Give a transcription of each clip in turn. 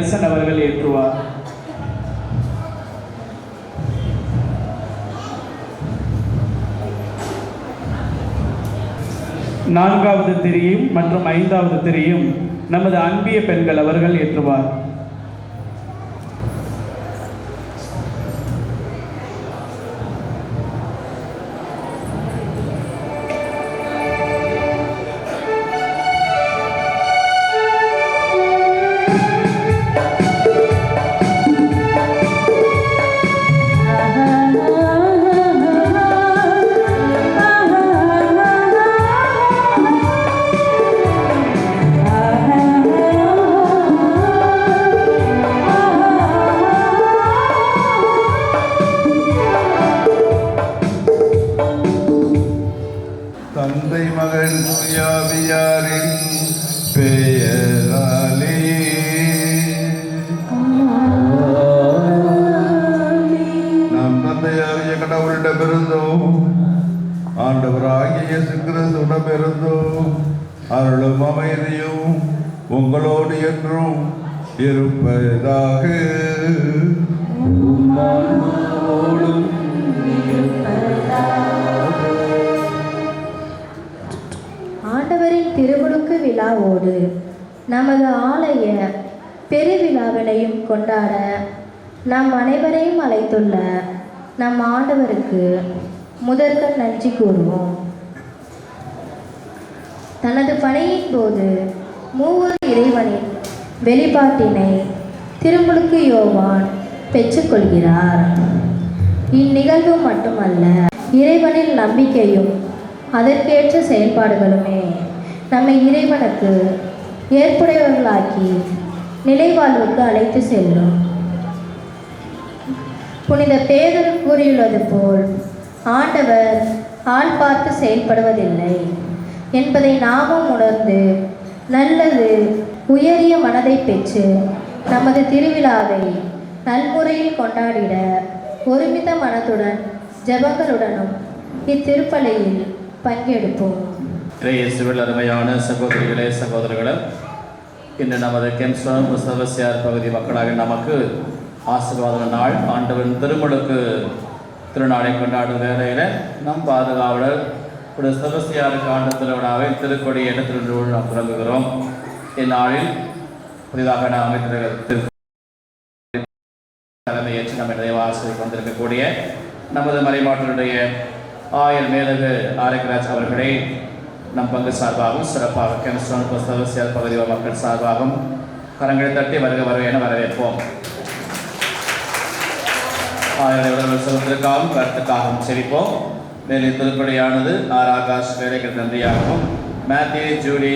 Nelson அவர்கள் ஏற்றுவார். நான்காவது திரியும் மற்றும் ஐந்தாவது திரியும் நமது அன்பிய பெண்கள் அவர்கள் ஏற்றுவார். தந்தை மகன் தூயாவியாரின் பெயராலே நாம் தந்தையாகிய கடவுளிடமிருந்தோம் ஆண்டவராகிய இயேசு கிறிஸ்துவிடமிருந்தோம் அருளும் அமைதியும் உங்களோடு என்றும் இருப்பதாக. ஆண்டவரின் திருமுழுக்கு விழாவோடு நமது ஆலய பெருவிழாவினையும் கொண்டாட நம் அனைவரையும் அழைத்துள்ள நம் ஆண்டவருக்கு முதற்கண் நன்றி கூறுவோம். தனது பணியின் போது மூவர் இறைவனின் வெளிப்பாட்டினை திருமுழுக்கு யோவான் பெற்றுக்கொள்கிறார். இந்நிகழ்வு மட்டுமல்ல, இறைவனில் நம்பிக்கையும் அதற்கேற்ற செயல்பாடுகளுமே நம்மை இறைவனுக்கு ஏற்புடையவர்களாக்கி நிலைவாழ்வுக்கு அழைத்து செல்லும். புனித பேதுரு கூறியுள்ளது போல் ஆண்டவர் ஆள் பார்த்து செயல்படுவதில்லை என்பதை நாமும் உணர்ந்து நல்லது உயரிய மனதை பெற்று நமது திருவிழாவை நல்முறையில் கொண்டாடிட ஒருமித்த மனத்துடன் ஜெபங்களுடனும் இத்திருப்பலியில் பங்கெடுப்போம். இயேசுவில் அருமையான சகோதரிகளே சகோதரர்களே, இன்று நமது கெம்ஸ்டோன் செபஸ்தியார் பகுதி மக்களாக நமக்கு ஆசீர்வாத நாள். ஆண்டவன் திருமுழுக்கு திருநாளை கொண்டாடும் வேளையில் நம் பாதுகாவலர் ஒரு செபஸ்தியாருக்கு ஆண்டு திருவிழாவை திருக்கொடி இடத்திலிருந்து நாம் தொடங்குகிறோம். இந்நாளில் புதிதாக நாம் தலைமையேற்று நம்ம நிறைவாசிரியர் வந்திருக்கக்கூடிய நமது மறைமாற்றனுடைய ஆயர் மேலகு ஆரோக்கியராஜ் அவர்களை நம் பங்கு சார்பாகவும் சிறப்பாக கெம்ஸ்டோன் செபஸ்தியார் பகுதி மக்கள் சார்பாகவும் கரங்களை தட்டி வருக என வரவேற்போம். ஆயிரம் செலுத்திற்காகவும் கருத்துக்காகவும் செழிப்போம். மேலும் திருப்படியானது ஆர் ஆகாஷ் வேலைகள் நன்றியாகவும், மேத்யூ ஜூலி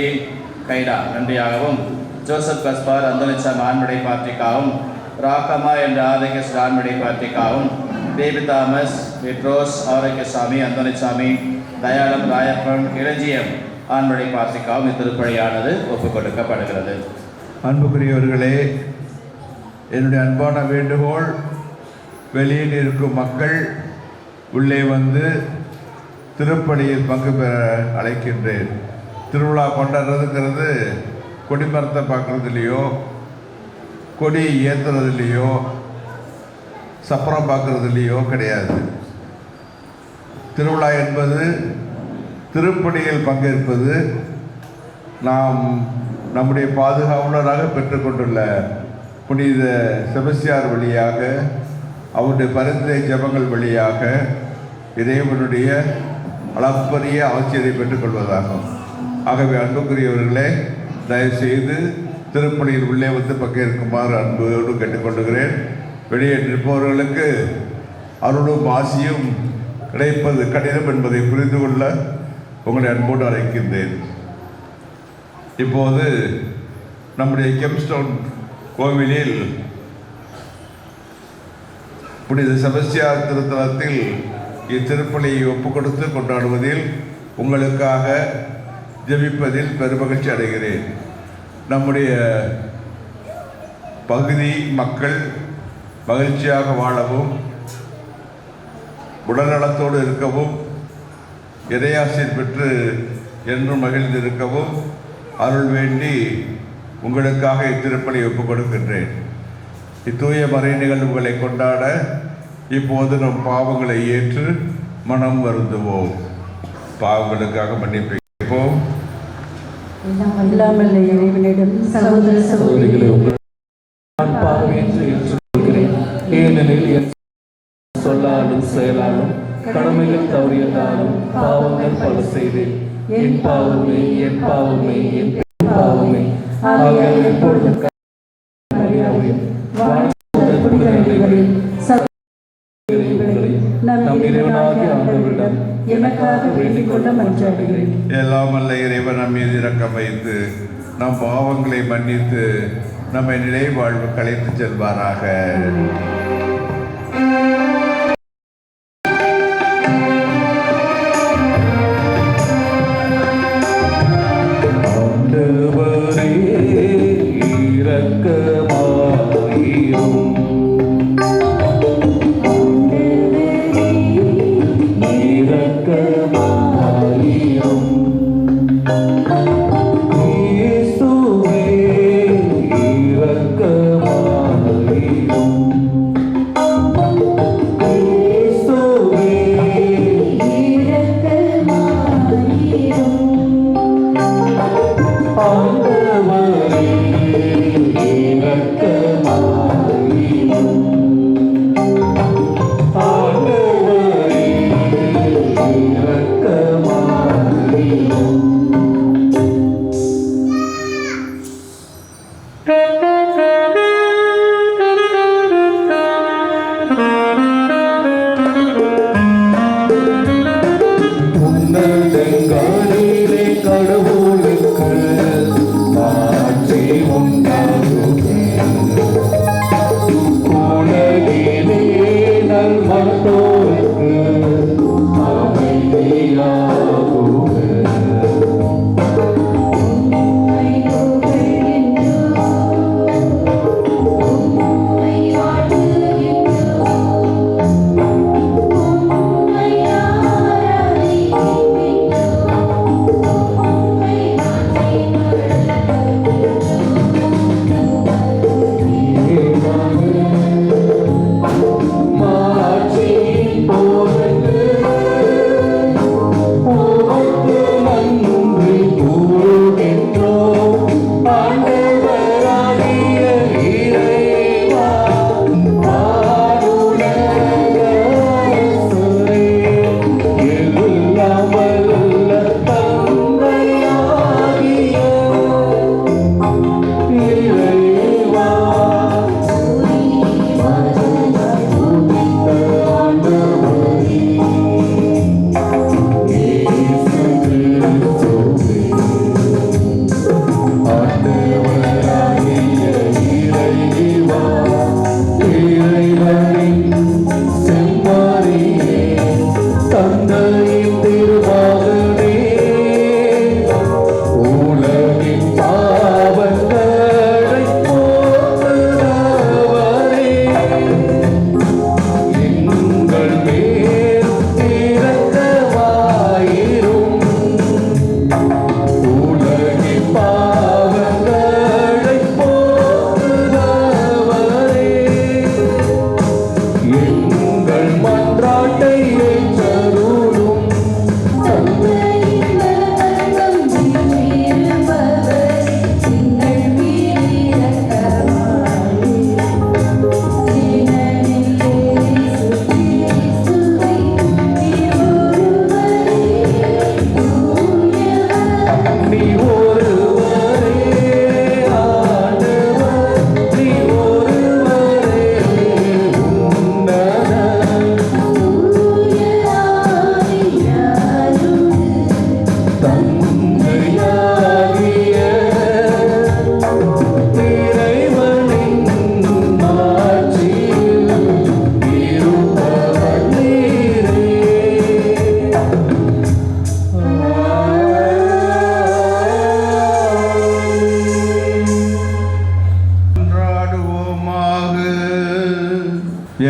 கைடா நன்றியாகவும், ஜோசப் கஸ்பார் அந்தோனிச்சாமி ஆண்மடை பார்ட்டிக்காகவும், ராக்கம்மா என்ற ஆரோக்கியஸ் ஆண்மடை பார்ட்டிக்காகவும், பேபி தாமஸ் விட்ரோஸ் ஆரோக்கியசாமி அந்தோனிச்சாமி தயாளம் ராயப்பன் இளஞ்சியம் ஆண்மடை பார்ட்டிக்காகவும் இத்திருப்படியானது ஒப்புக் கொடுக்கப்படுகிறது. அன்புக்குரியவர்களே, என்னுடைய அன்பான வேண்டுகோள், வெளியில் இருக்கும் மக்கள் உள்ளே வந்து திருப்பலியில் பங்கு பெற அழைக்கின்றேன். திருவிழா கொண்டாடுறதுங்கிறது கொடிமரத்தை பார்க்குறதுலையோ, கொடி ஏற்றுறதுலையோ, சப்பரம் பார்க்குறதுலையோ கிடையாது. திருவிழா என்பது திருப்பலியில் பங்கேற்பது. நாம் நம்முடைய பாதுகாவலராக பெற்றுக்கொண்டுள்ள புனித செபஸ்தியார் வழியாக, அவருடைய பரிந்துரை ஜெபங்கள் வழியாக இறைவனுடைய அளப்பரிய ஆட்சியத்தை பெற்றுக்கொள்வதாகும். ஆகவே அன்புக்குரியவர்களே, தயவுசெய்து திருப்பலியில் உள்ளே வந்து பங்கேற்குமாறு அன்போடு கேட்டுக்கொள்கிறேன். வெளியே நிற்பவர்களுக்கு அருளும் ஆசியும் கிடைப்பது கடினம் என்பதை புரிந்து கொள்ள உங்களை அன்போடு அழைக்கின்றேன். இப்போது நம்முடைய கெம்ஸ்டோன் கோவிலில் புனித செபஸ்தியார் திருத்தலத்தில் இத்திருப்பலியை ஒப்புக் கொடுத்து கொண்டாடுவதில் உங்களுக்காக ஜெபிப்பதில் பெருமகிழ்ச்சி அடைகிறேன். நம்முடைய பகுதி மக்கள் மகிழ்ச்சியாக வாழவும், உடல்நலத்தோடு இருக்கவும், இறையாசிர் பெற்று என்றும் மகிழ்ந்திருக்கவும் அருள் வேண்டி உங்களுக்காக இத்திருப்பலி ஒப்புக் கொடுக்கின்றேன். இத்தூய மறை நிகழ்வுகளை கொண்டாட இப்போது நம் பாவங்களை ஏற்று மனம் வருந்துவோம். பாவங்களுக்காக மன்னிப்பு கேட்போம். இல்லாமல் இறைவனிடம் சகோதர சகோதரிகளை நான் பாவமின்றி ஏற்றுக்கொள்கிறேன். ஏனெனில் என் சொல்லாலும் செயலாலும் கடமைகள் தவறியதாலும் பாவங்கள் பல செய்தேன். என் பாவமே என் பாவமே என் பாவமே. ஆகையால் எப்பொழுதும் நம் இறைவனாகிய ஆண்டவரிடம் எனக்காக வேண்டிக் கொள்ள மன்றாடுகிறேன். எல்லாம் அல்ல இறைவன் நம் மீது இரக்கம் வைத்து நம் பாவங்களை மன்னித்து நம்மை நிலை வாழ்வு கலைத்து செல்வாராக. ஆண்டவரே இரக்கமாயிரும்.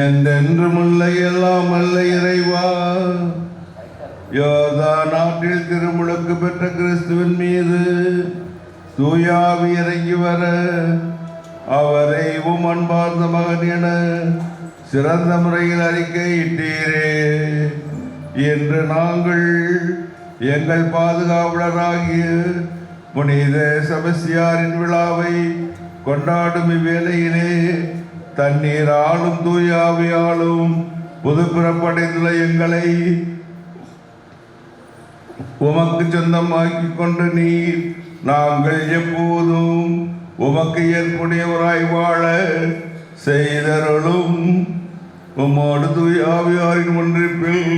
என்றென்றுமுள்ள எல்லாம் அல்ல இறைவா, யோர்தான் நாட்டில் திருமுழுக்கு பெற்ற கிறிஸ்துவின் மீது தூயாவி இறங்கி வர அவரை உம் அன்பார்ந்த மகன் என சிறந்த முறையில் அறிக்கையிட்டீரே என்று நாங்கள் எங்கள் பாதுகாவலராகிய புனித செபஸ்தியாரின் விழாவை கொண்டாடும் இவ்வேளையிலே தண்ணீராலும் தூயாவியாலும் புதுப்பிறப்படைந்துள்ள எங்களை உமக்கு சொந்தமாக்கி கொண்டு நீர் நாங்கள் எப்போதும் உமக்கு ஏற்புடையவராய் வாழ செய்தருளும். உம்மோடு தூயாவியாரின் ஒன்றிப்பில்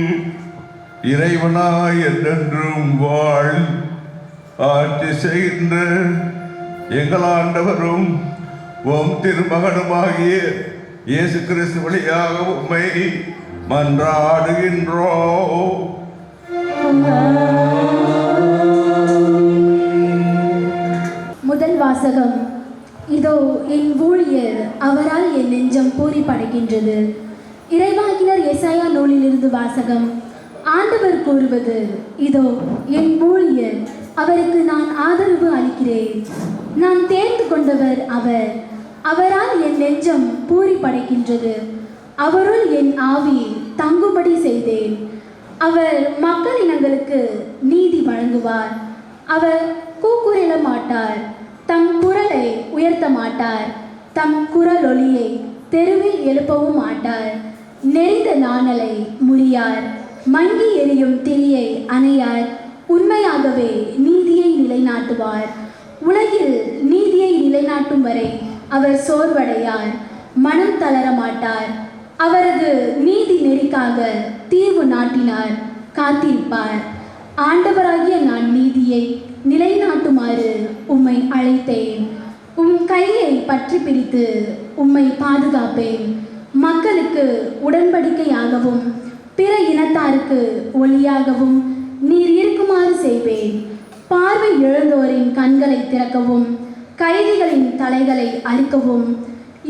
இறைவனாய் என்றென்றும் வாழ் ஆட்சி செய்கின்ற எங்கள் ஆண்டவரும் உம் திருமகனுமாகிய இயேசு கிறிஸ்து வழியாக உம்மை மன்றாடுகின்றோம். முதல் வாசகம். இதோ என் ஊழியர், அவரால் என் நெஞ்சம் பூரிப்படைகின்றது. இறைவாக்கினர் எசாயா நூலிலிருந்து வாசகம். ஆண்டவர் கூறுவது, இதோ என் ஊழியர், அவருக்கு நான் ஆதரவு அளிக்கிறேன். நான் தேர்ந்து கொண்டவர் அவர், அவரால் என் நெஞ்சம் பூரிப்படைகின்றது. அவருள் என் ஆவி தங்குபடி செய்தேன். அவர் மக்களினங்களுக்கு நீதி வழங்குவார். அவர் கூக்குரல மாட்டார், தம் குரலை உயர்த்த மாட்டார், தம் குரல் ஒலியை தெருவில் எழுப்பவும் மாட்டார். நெறிந்த நாணலை முறியார், மங்கி எரியும் திரியை அணையார். உண்மையாகவே நீதியை நிலைநாட்டுவார். உலகில் நீதியை நிலைநாட்டும் வரை அவர் சோர்வடையார், மனம் தளர மாட்டார். அவரது நீதி நெறிக்காக தீர்வு நாட்டினார், காத்திருப்பார். ஆண்டவராகிய நான் நீதியை நிலைநாட்டுமாறு உம்மை அழைத்தேன். உம் கையை பற்றி பிடித்து உம்மை பாதுகாப்பேன். மக்களுக்கு உடன்படிக்கையாகவும் பிற இனத்தாருக்கு ஒளியாகவும் நீர் இருக்குமாறு செய்வேன். பார்வை இழந்தோரின் கண்களை திறக்கவும், கைதிகளின் தலைகளை அறுக்கவும்,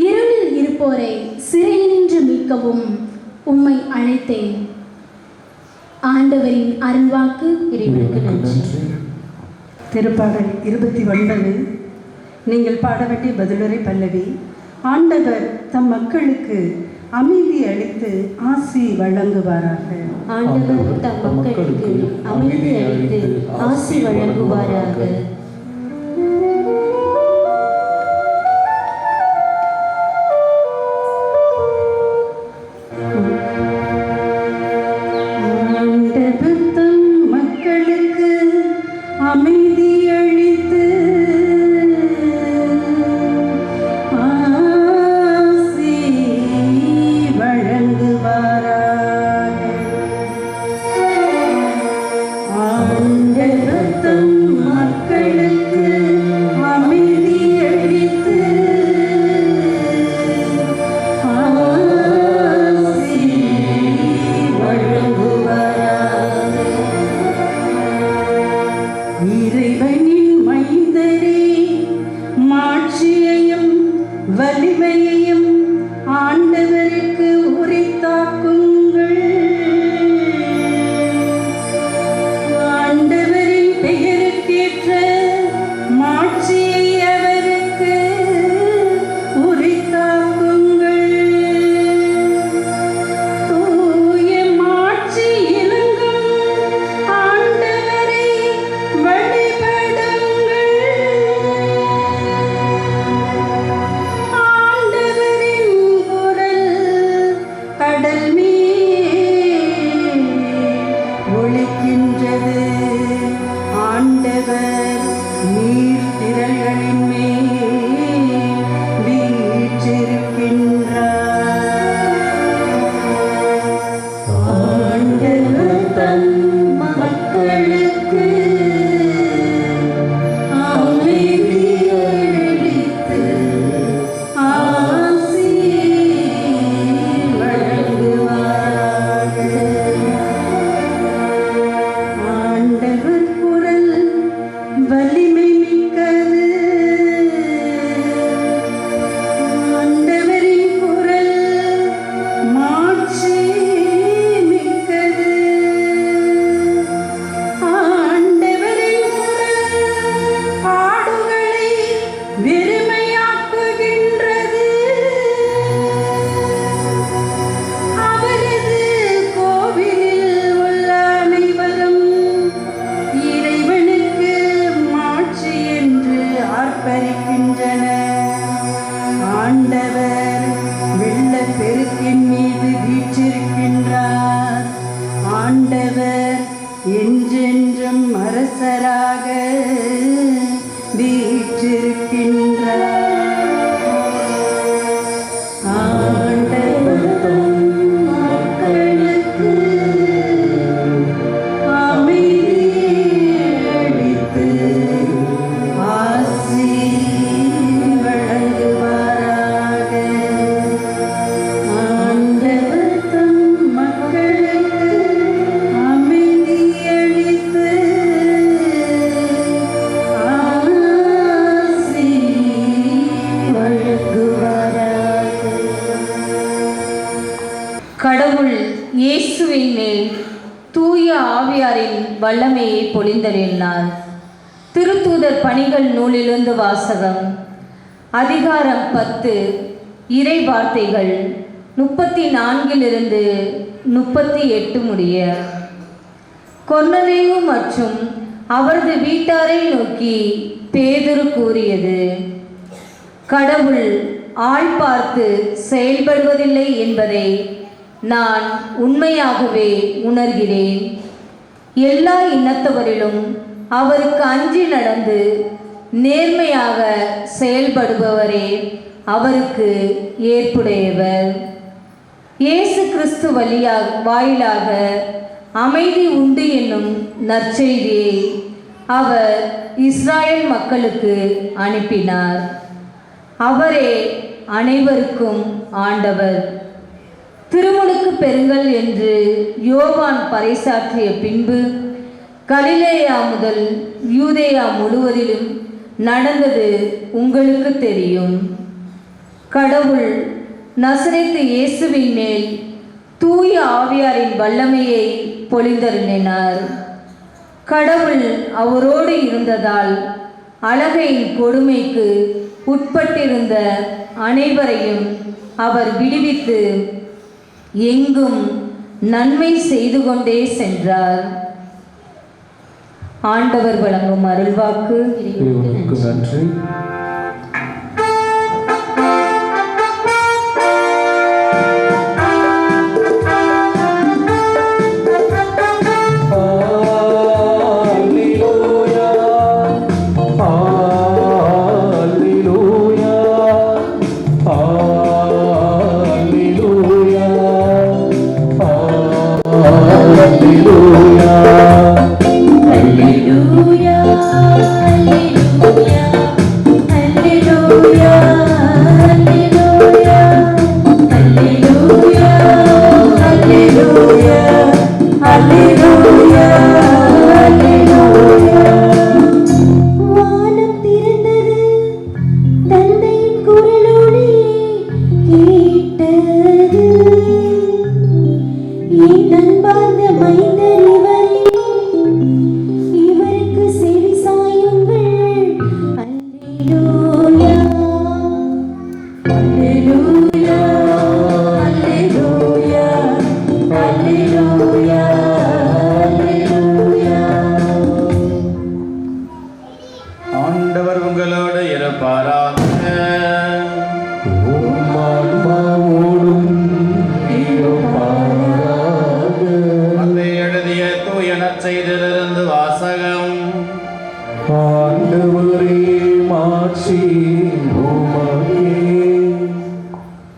இருளில் இருப்போரை சிறையினின்று மீட்கவும் உம்மை அழைத்தேன். ஆண்டவரின் அருள்வாக்கு. இறைவனுக்கு நன்றி. திருப்பாடல் 29. நீங்கள் பாட வேண்டிய பதிலுரை பல்லவி. ஆண்டவர் தம் மக்களுக்கு அமைதி அளித்து ஆசி வழங்குவாராக. ஆண்டவர் தம் மக்களுக்கு அமைதி அளித்து ஆசி வழங்குவாராக. ஆண்டவர் தம் மக்களுக்கு அமைதி அளித்து ஆசி வழங்குவாராக. ஆண்டவர் தம் மக்களுக்கு அமைதி அளித்து ஆசி வழங்குவாராக. இறைவனின் மைந்தரே, மாட்சியையும் வலிமையையும் ஆண்டவருக்கு உரித்தாக்குங்கள். ஆண்டவரின் பெயருக்கேற்ற மாட்சியை அவருக்கு உரித்தாக்குங்கள். தூய மாட்சி இலங்கும் ஆண்டவரை வழிபடுங்கள். ஆண்டவரின் குரல் கடல் மேல் ஒலிக்கின்றது. ஆண்டவர் நீர்த்திரள்களின் மேல் வீற்றிருக்கின்றார். ஆண்டவர் தம் மக்களுக்கு அமைதி அளித்து ஆசி வழங்குவாராக. ஆண்டவர் குரல் வலிமை மிக்கது. ஆண்டவரின் குரல் மாட்சி மிக்கது. இயேசுவின் மேல் தூய ஆவியாரின் வல்லமையை பொழிந்தருளினார். திருத்தூதர் பணிகள் நூலிலிருந்து வாசகம். அதிகாரம் 10, இறை வார்த்தைகள் 34 38 முடிய. கொர்நேலியு மற்றும் அவரது வீட்டாரை நோக்கி பேதுரு கூறியது: கடவுள் ஆள் பார்த்து செயல்படுவதில்லை என்பதை நான் உண்மையாகவே உணர்கிறேன். எல்லா இனத்தவரிலும் அவருக்கு அஞ்சி நடந்து நேர்மையாக செயல்படுபவரே அவருக்கு ஏற்புடையவர். இயேசு கிறிஸ்து வாயிலாக அமைதி உண்டு என்னும் நற்செய்தியை அவர் இஸ்ராயேல் மக்களுக்கு அனுப்பினார். அவரே அனைவருக்கும் ஆண்டவர். திருமுழுக்கு பெறுங்கள் என்று யோவான் பறைசாற்றிய பின்பு கலிலேயா முதல் யூதேயா முழுவதிலும் நடந்தது உங்களுக்கு தெரியும். கடவுள் நசரேத்து இயேசுவின் மேல் தூய ஆவியாரின் வல்லமையை பொழிந்தருளினார். கடவுள் அவரோடு இருந்ததால் அலகையின் கொடுமைக்கு உட்பட்டிருந்த அனைவரையும் அவர் விடுவித்து எங்கும் நன்மை செய்து கொண்டே சென்றார். ஆண்டவர் வழங்கும் அருள்வாக்கு. இறைவனுக்கு நன்றி. ஆண்டவர் உங்களோடு இருப்பாராக. மத்தேயு எழுதிய தூய நற்செய்தியிலிருந்து வாசகம்.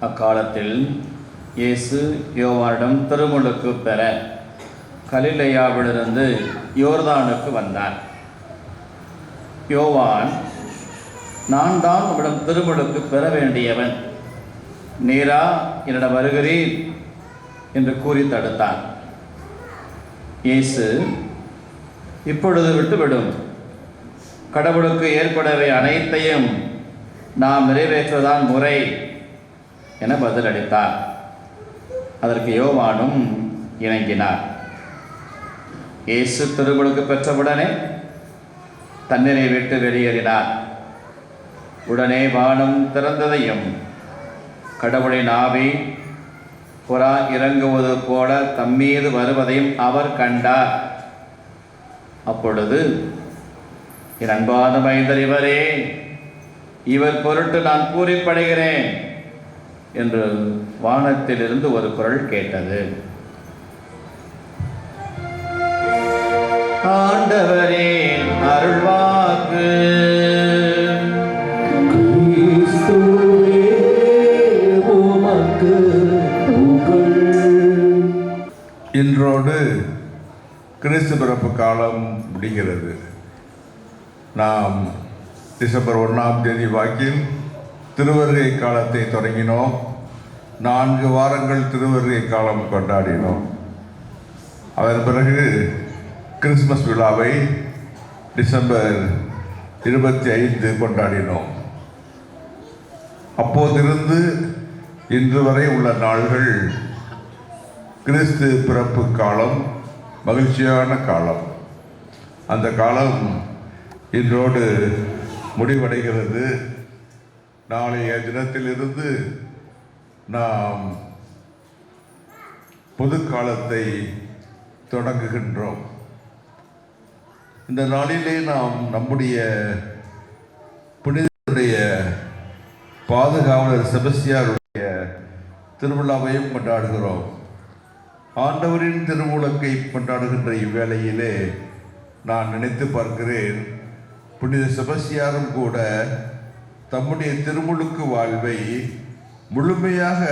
அக்காலத்தில் இயேசு யோவானிடம் திருமுழுக்கு பெற கலிலேயாவிலிருந்து யோர்தானுக்கு வந்தார். யோவான், நான் தான் உம்மிடம் திருமுழுக்கு பெற வேண்டியவன், நீரா என்னிடம் வருகிறீர் என்று கூறி தடுத்தான். இயேசு, இப்பொழுது விட்டுவிடும், கடவுளுக்கு ஏற்படவே அனைத்தையும் நாம் நிறைவேற்றுவதான் முறை என பதிலளித்தார். அதற்கு யோவானும் இணங்கினார். இயேசு திருமுழுக்கு பெற்றவுடனே தண்ணீரை விட்டு வெளியேறினார். உடனே வானம் திறந்ததையும் கடவுளின் ஆவி புறா இறங்குவது போல தம்மீது வருவதையும் அவர் கண்டார். அப்பொழுது, என் அன்பான மைந்தர் இவரே, இவர் பொருட்டு நான் பூரிப்படைகிறேன் என்று வானத்திலிருந்து ஒரு குரல் கேட்டது. ஆண்டவரே அருள்வாக்கு. இன்றோடு கிறிஸ்து பிறப்பு காலம் முடிகிறது. நாம் டிசம்பர் 1ஆம் தேதி வாக்கில் திருவருகை காலத்தை தொடங்கினோம். 4 வாரங்கள் திருவருகை காலம் கொண்டாடினோம். அதன் பிறகு கிறிஸ்மஸ் விழாவை டிசம்பர் 25 கொண்டாடினோம். அப்போதிருந்து இன்று வரை உள்ள நாள்கள் கிறிஸ்து பிறப்பு காலம் மகிழ்ச்சியான காலம். அந்த காலம் இன்றோடு முடிவடைகிறது. நாளைய தினத்திலிருந்து நாம் பொது காலத்தை தொடங்குகின்றோம். இந்த நாளிலே நாம் நம்முடைய புனிதருடைய பாதுகாவலர் செபஸ்தியாருடைய திருவிழாவையும் கொண்டாடுகிறோம். ஆண்டவரின் திருமுழுக்கை கொண்டாடுகின்ற இவ்வேளையிலே நான் நினைத்து பார்க்கிறேன், புனித செபஸ்தியாரும் கூட தம்முடைய திருமுழுக்கு வாழ்வை முழுமையாக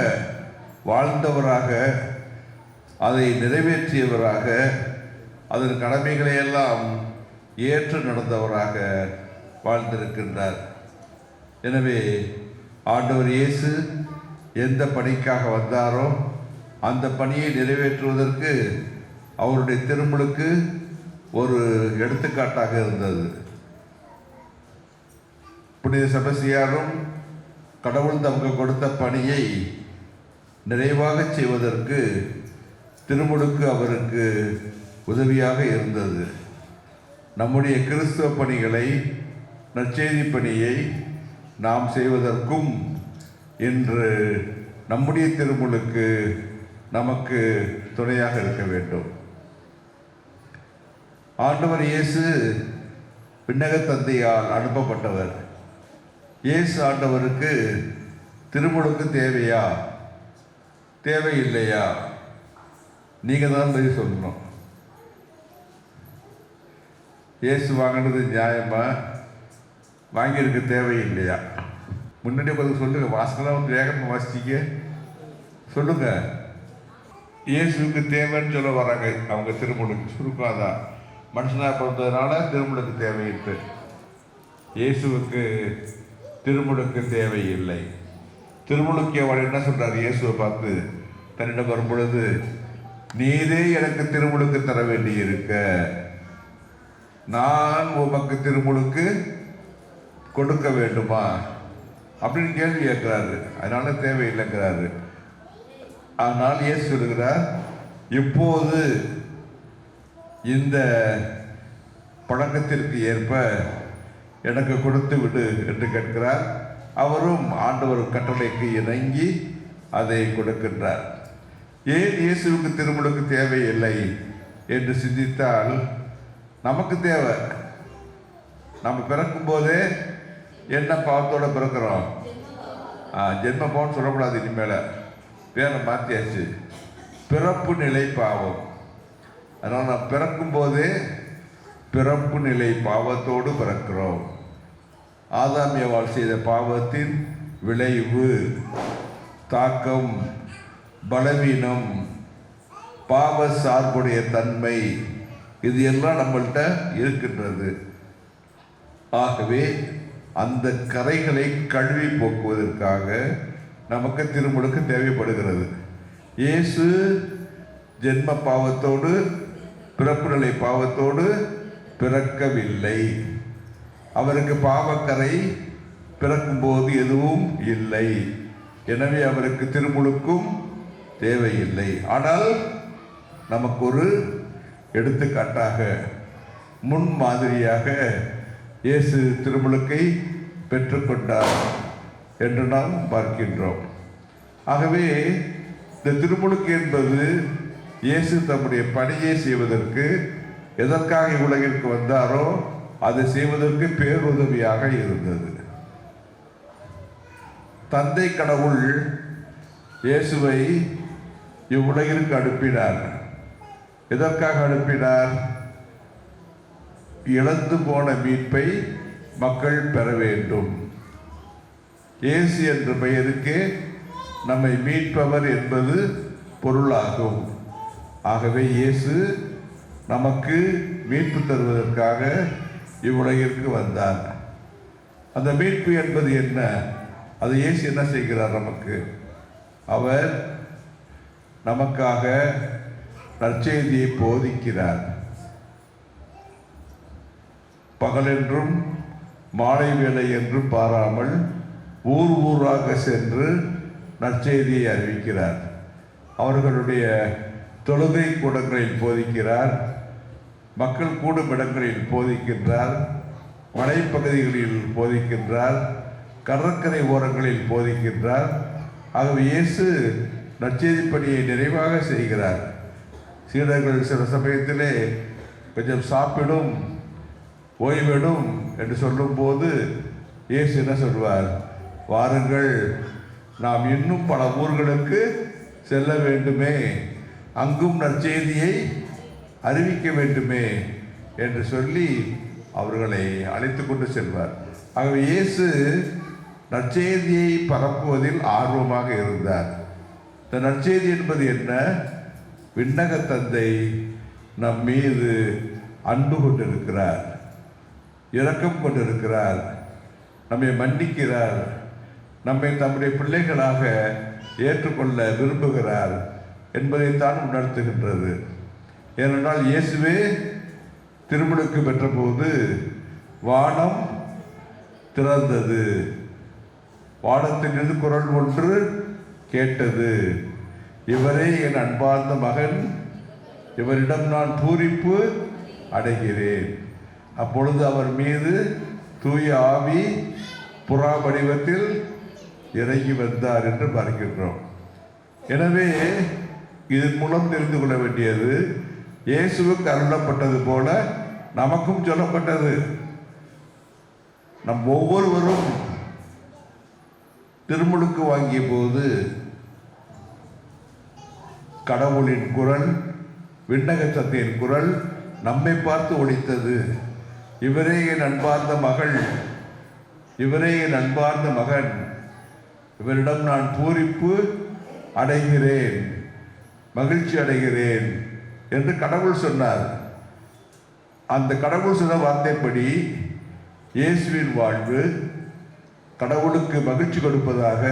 வாழ்ந்தவராக, அதை நிறைவேற்றியவராக, அதன் கடமைகளை எல்லாம் ஏற்று நடந்தவராக வாழ்ந்திருக்கின்றார். எனவே ஆண்டவர் இயேசு எந்த பணிக்காக வந்தாரோ அந்த பணியை நிறைவேற்றுவதற்கு அவருடைய திருமுழுக்கு ஒரு எடுத்துக்காட்டாக இருந்தது. புனித செபஸ்தியாரும் கடவுள் தமக்கு கொடுத்த பணியை நிறைவாக செய்வதற்கு திருமுழுக்கு அவருக்கு உதவியாக இருந்தது. நம்முடைய கிறிஸ்துவ பணிகளை, நற்செய்தி பணியை நாம் செய்வதற்கும் இன்று நம்முடைய திருமுழுக்கு நமக்கு துணையாக இருக்க வேண்டும். ஆண்டவர் இயேசு விண்ணக தந்தையால் அனுப்பப்பட்டவர். இயேசு ஆண்டவருக்கு திருமுழுக்கு தேவையா தேவையில்லையா? நீங்கள் தான் பதில் சொல்லணும். இயேசு வாங்கினது நியாயமா, வாங்கியிருக்க தேவையில்லையா? முன்னாடி பதில் சொல்லுங்க. வாசகெல்லாம் வந்து வேகமாக வாசிச்சிக்க சொல்லுங்க. இயேசுக்கு தேவைன்னு சொல்ல வராங்க அவங்க திருமுழுக்கு. சுருக்காதான் மனுஷனாக பிறந்ததுனால திருமுழுக்கு தேவையிட்டு, இயேசுவுக்கு திருமுழுக்கு தேவையில்லை. திருமுழுக்கியவன் என்ன சொல்றார்? இயேசுவை பார்த்து தன்னிடம் வரும் பொழுது, நீரே எனக்கு திருமுழுக்கு தர வேண்டி இருக்க, நான் உமக்கு திருமுழுக்கு கொடுக்க வேண்டுமா அப்படின்னு கேள்வி கேட்கிறாரு. அதனால தேவையில்லைங்கிறாரு. ஆனால் இயேசு சொல்லுகிறார், இப்போது இந்த பழக்கத்திற்கு ஏற்ப எனக்கு கொடுத்து விடு என்று கேட்கிறார். அவரும் ஆண்டவர் கட்டளைக்கு இணங்கி அதை கொடுக்கின்றார். ஏன் இயேசுவுக்கு திருமுழுக்கு தேவையில்லை என்று சிந்தித்தால், நமக்கு தேவை. நம்ம பிறக்கும் போதே என்ன பாவத்தோட பிறக்கிறோம்? ஜென்ம பாவம் சொல்லக்கூடாது, இனிமேல பேரை மாற்றியாச்சு. பிறப்பு நிலை பாவம். அதனால் நாம் பிறக்கும் போதே பிறப்பு நிலை பாவத்தோடு பிறக்கிறோம். ஆதாம் ஏவாள் செய்த பாவத்தின் விளைவு, தாக்கம், பலவீனம், பாவ சார்புடைய தன்மை, இது எல்லாம் நம்மள்கிட்ட இருக்கின்றது. ஆகவே அந்த கரைகளை கழுவி போக்குவதற்காக நமக்கு திருமுழுக்கு தேவைப்படுகிறது. இயேசு ஜென்ம பாவத்தோடு, பிறப்பு நிலை பாவத்தோடு பிறக்கவில்லை. அவருக்கு பாவக்கரை பிறக்கும்போது எதுவும் இல்லை. எனவே அவருக்கு திருமுழுக்கும் தேவையில்லை. ஆனால் நமக்கு ஒரு எடுத்துக்காட்டாக, முன் மாதிரியாக இயேசு திருமுழுக்கை பெற்றுக்கொண்டார் என்று நாம் பார்க்கின்றோம். ஆகவே இந்த திருமுழுக்கு என்பது இயேசு தம்முடைய பணியை செய்வதற்கு, எதற்காக உலகிற்கு வந்தாரோ அதை செய்வதற்கு பேருதவியாக இருந்தது. தந்தை கடவுள் இயேசுவை இவ்வுலகிற்கு அனுப்பினார். எதற்காக அனுப்பினார்? இழந்து போன மீட்பை மக்கள் பெற வேண்டும். இயேசு என்ற பெயருக்கே நம்மை மீட்பவர் என்பது பொருளாகும். ஆகவே இயேசு நமக்கு மீட்பு தருவதற்காக இவ்வுலகிற்கு வந்தார். அந்த மீட்பு என்பது என்ன? அது இயேசு என்ன செய்கிறார்? அவர் நமக்காக நற்செய்தியை போதிக்கிறார். பகலென்றும் மாலை வேளை என்றும் பாராமல் ஊர் ஊராக சென்று நற்செய்தியை அறிவிக்கிறார். அவர்களுடைய தொழுகை கூடங்களில் போதிக்கிறார், மக்கள் கூடும் இடங்களில் போதிக்கின்றார், மலைப்பகுதிகளில் போதிக்கின்றார், கடற்கரை ஓரங்களில் போதிக்கின்றார். ஆகவே இயேசு நற்செய்தி பணியை நிறைவாக செய்கிறார். சீடர்கள் சில சமயத்திலே கொஞ்சம் சாப்பிடும் ஓய்விடும் என்று சொல்லும்போது இயேசு என்ன சொல்வார்? வாருங்கள், நாம் இன்னும் பல ஊர்களுக்கு செல்ல வேண்டுமே, அங்கும் நற்செய்தியை அறிவிக்க வேண்டுமே என்று சொல்லி அவர்களை அழைத்து கொண்டு செல்வார். ஆகவே இயேசு நற்செய்தியை பரப்புவதில் ஆர்வமாக இருந்தார். இந்த நற்செய்தி என்பது என்ன? விண்ணக தந்தை நம் மீது அன்பு கொண்டிருக்கிறார், இரக்கம் கொண்டிருக்கிறார், நம்மை மன்னிக்கிறார், நம்மை தம்முடைய பிள்ளைகளாக ஏற்றுக்கொள்ள விரும்புகிறார் என்பதைத்தான் உணர்த்துகின்றது. ஏனென்றால் இயேசுவே திருமுழுக்கு பெற்றபோது வானம் திறந்தது, வானத்திலிருந்து குரல் ஒன்று கேட்டது, இவரே என் அன்பார்ந்த மகன், இவரிடம் நான் பூரிப்பு அடைகிறேன். அப்பொழுது அவர் மீது தூய ஆவி புறா வடிவத்தில் இறங்கி வந்தார் என்று பார்க்கின்றோம். எனவே இதன் மூலம் தெரிந்து கொள்ள வேண்டியது, இயேசுவுக்கு அருளப்பட்டது போல நமக்கும் சொல்லப்பட்டது. நம் ஒவ்வொருவரும் திருமுழுக்கு வாங்கிய போது கடவுளின் குரல், விண்ணக தந்தையின் குரல் நம்மை பார்த்து ஒலித்தது. இவரே என் அன்பார்ந்த மகள், இவரே என் அன்பார்ந்த மகன், இவரிடம் நான் பூரிப்பு அடைகிறேன், மகிழ்ச்சி அடைகிறேன் என்று கடவுள் சொன்னார். அந்த கடவுள் சொன்ன வார்த்தைப்படி இயேசுவின் வாழ்வு கடவுளுக்கு மகிழ்ச்சி கொடுப்பதாக,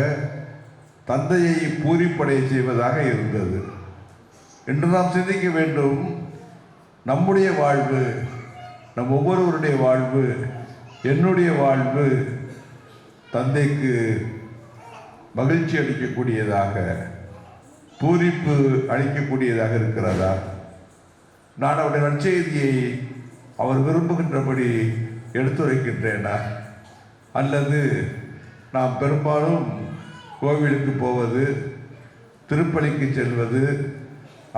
தந்தையை பூரிப்படைய செய்வதாக இருந்தது. இன்று நாம் சிந்திக்க வேண்டும், நம்முடைய வாழ்வு, நம் ஒவ்வொருவருடைய வாழ்வு, என்னுடைய வாழ்வு தந்தைக்கு மகிழ்ச்சி அளிக்கக்கூடியதாக, பூரிப்பு அளிக்கக்கூடியதாக இருக்கிறதா? நான் அவருடைய நற்செய்தியை அவர் விரும்புகின்றபடி எடுத்துரைக்கின்றேனா? அல்லது நாம் பெரும்பாலும் கோவிலுக்கு போவது, திருப்பலிக்கு செல்வது,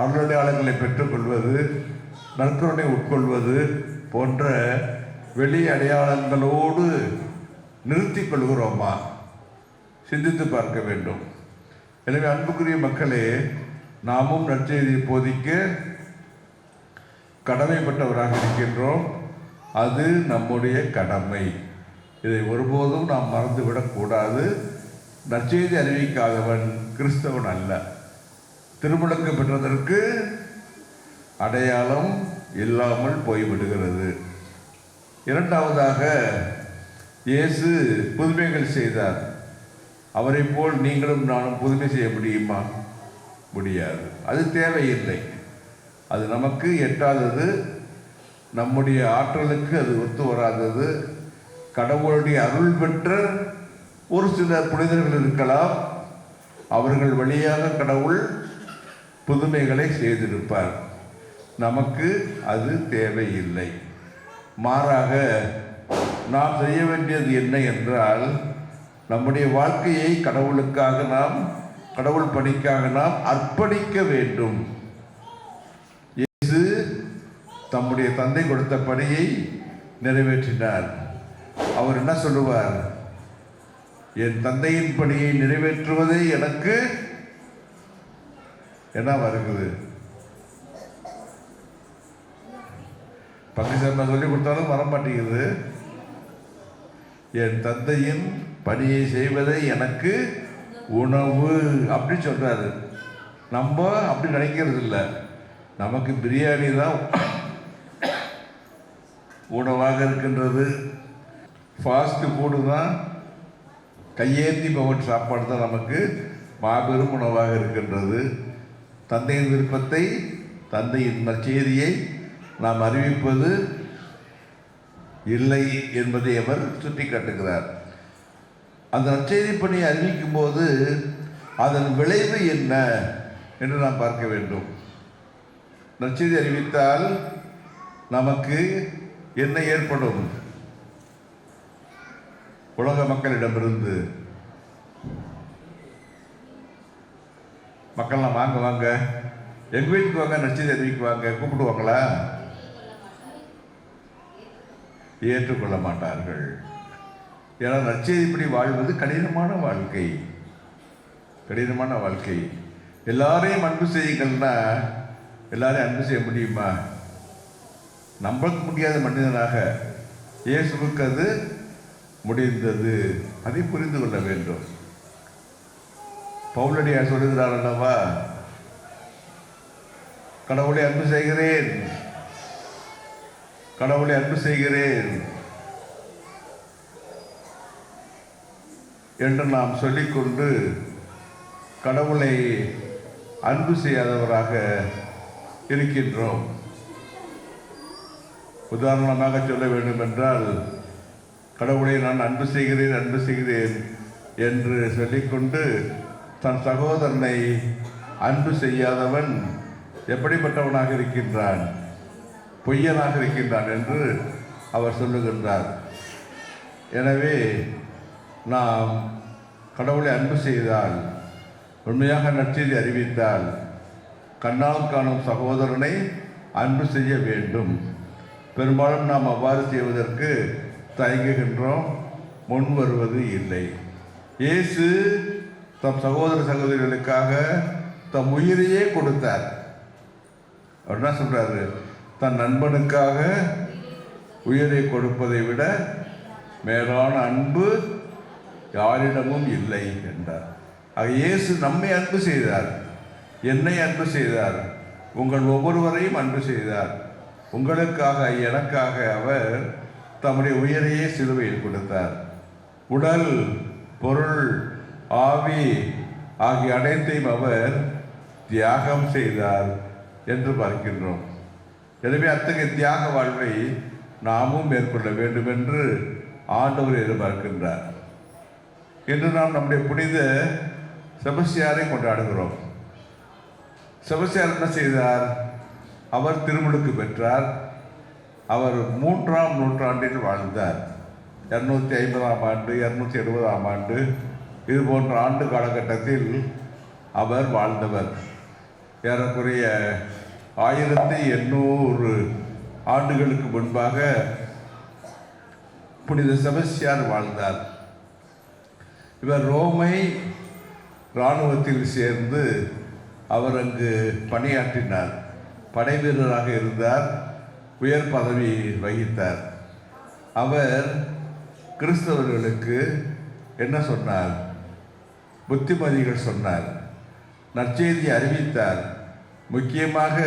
அருளடையாளங்களை பெற்றுக்கொள்வது, நற்கருணை உட்கொள்வது போன்ற வெளி அடையாளங்களோடு நிறுத்திக் கொள்கிறோமா? சிந்தித்து பார்க்க வேண்டும். எனவே அன்புக்குரிய மக்களே, நாமும் நற்செய்தியை போதிக்க கடமைப்பட்டவராக இருக்கின்றோம். அது நம்முடைய கடமை. இதை ஒருபோதும் நாம் மறந்துவிடக்கூடாது. நற்செய்தி அறிவிக்காதவன் கிறிஸ்தவன் அல்ல. திருமுழுக்கு பெற்றதற்கு அடையாளம் இல்லாமல் போய்விடுகிறது. இரண்டாவதாக, இயேசு புதுமைகள் செய்தார். அவரை போல் நீங்களும் நானும் புதுமை செய்ய முடியுமா? முடியாது. அது தேவையில்லை. அது நமக்கு எட்டாதது, நம்முடைய ஆற்றலுக்கு அது ஒத்து வராதது. கடவுளுடைய அருள் பெற்ற ஒரு சில புனிதர்கள் இருக்கலாம், அவர்கள் வழியாக கடவுள் புதுமைகளை செய்திருப்பார். நமக்கு அது தேவையில்லை. மாறாக நாம் செய்ய வேண்டியது என்ன என்றால், நம்முடைய வாழ்க்கையை கடவுளுக்காக நாம், கடவுள் பணிக்காக நாம் அர்ப்பணிக்க வேண்டும். இயேசு தம்முடைய தந்தை கொடுத்த பணியை நிறைவேற்றினார். அவர் என்ன சொல்லுவார்? என் தந்தையின் பணியை நிறைவேற்றுவதே எனக்கு என்ன வருகிறது? பங்கு சர்மா சொல்லி கொடுத்தாலும் வர மாட்டேங்குது. என் தந்தையின் பணியை செய்வதை எனக்கு உணவு அப்படி சொல்றாரு. நம்ம அப்படி நினைக்கிறது இல்லை. நமக்கு பிரியாணி தான் உணவாக இருக்கின்றது. ஃபாஸ்ட் ஃபுட்டு தான், கையேந்தி பவன் சாப்பாடு தான் நமக்கு மாபெரும் உணவாக இருக்கின்றது. தந்தையின் விருப்பத்தை, தந்தையின் நற்செய்தியை நாம் அறிவிப்பது இல்லை என்பதை அவர் சுட்டி காட்டுகிறார். அந்த நற்செய்தி பணியை அறிவிக்கும் போது அதன் விளைவு என்ன என்று நாம் பார்க்க வேண்டும். நற்செய்தி அறிவித்தால் நமக்கு என்ன ஏற்படும்? உலக மக்களிடமிருந்து மக்கள்லாம் வாங்க வாங்க எங்க வீட்டுக்கு வாங்க, நற்செய்தி அறிவிக்குவாங்க, கூப்பிடுவாங்களா? ஏற்றுக்கொள்ள மாட்டார்கள். ஏன்னா நற்செய்திப்படி வாழ்வது கடினமான வாழ்க்கை, கடினமான வாழ்க்கை. எல்லாரையும் அன்பு செய்யுங்கள்னா எல்லாரையும் அன்பு செய்ய முடியுமா? நம்பக்க முடியாத மனிதனாக இயேசுவுக்கு அது முடிந்தது. அதை புரிந்து கொள்ள வேண்டும். பவுலடியார் சொல்லுகிறார் அல்லவா, கடவுளை அன்பு செய்கிறேன், கடவுளை அன்பு செய்கிறேன் என்று நாம் சொல்லிக்கொண்டு கடவுளை அன்பு செய்யாதவராக இருக்கின்றோம். உதாரணமாக சொல்ல வேண்டும் என்றால், கடவுளை நான் அன்பு செய்கிறேன் அன்பு செய்கிறேன் என்று சொல்லிக்கொண்டு தன் சகோதரனை அன்பு செய்யாதவன் எப்படிப்பட்டவனாக இருக்கின்றான்? பொய்யனாக இருக்கின்றான் என்று அவர் சொல்லுகின்றார். எனவே நாம் கடவுளை அன்பு செய்தால், உண்மையாக நற்செய்தி அறிவித்தால், கண்ணால் காணும் சகோதரனை அன்பு செய்ய வேண்டும். பெரும்பாலும் நாம் அவ்வாறு செய்வதற்கு தயங்குகின்றோம், முன் வருவது இல்லை. இயேசு தம் சகோதர சகோதரிகளுக்காக தம் உயிரையே கொடுத்தார். அவர் என்ன சொல்றாரு? தன் நண்பனுக்காக உயிரை கொடுப்பதை விட மேலான அன்பு யாரிடமும் இல்லை என்றார். ஆக இயேசு நம்மை அன்பு செய்தார், என்னை அன்பு செய்தார், உங்கள் ஒவ்வொருவரையும் அன்பு செய்தார். உங்களுக்காக எனக்காக அவர் தம்முடைய உயிரையே சிலுவையில் கொடுத்தார். உடல், பொருள், ஆவி ஆகிய அனைத்தையும் அவர் தியாகம் செய்தார் என்று பார்க்கின்றோம். எனவே அத்தகைய தியாக வாழ்வை நாமும் மேற்கொள்ள வேண்டும் என்று ஆண்டவர் எதிர்பார்க்கின்றார். இன்று நாம் நம்முடைய புனித செபஸ்தியாரை கொண்டாடுகிறோம். செபஸ்தியார் என்ன செய்தார்? அவர் திருமுழுக்கு பெற்றார். அவர் 3ஆம் நூற்றாண்டில் வாழ்ந்தார். 250ஆம் ஆண்டு, 270ஆம் ஆண்டு, இது போன்ற ஆண்டு காலகட்டத்தில் அவர் வாழ்ந்தவர். ஏறக்குறைய 1800 ஆண்டுகளுக்கு முன்பாக புனித செபஸ்தியார் வாழ்ந்தார். இவர் ரோமை இராணுவத்தில் சேர்ந்து அவர் அங்கு பணியாற்றினார். படை வீரராக இருந்தார், உயர் பதவி வகித்தார். அவர் கிறிஸ்தவர்களுக்கு என்ன சொன்னார்? புத்திமதிகள் சொன்னார், நற்செய்தி அறிவித்தார். முக்கியமாக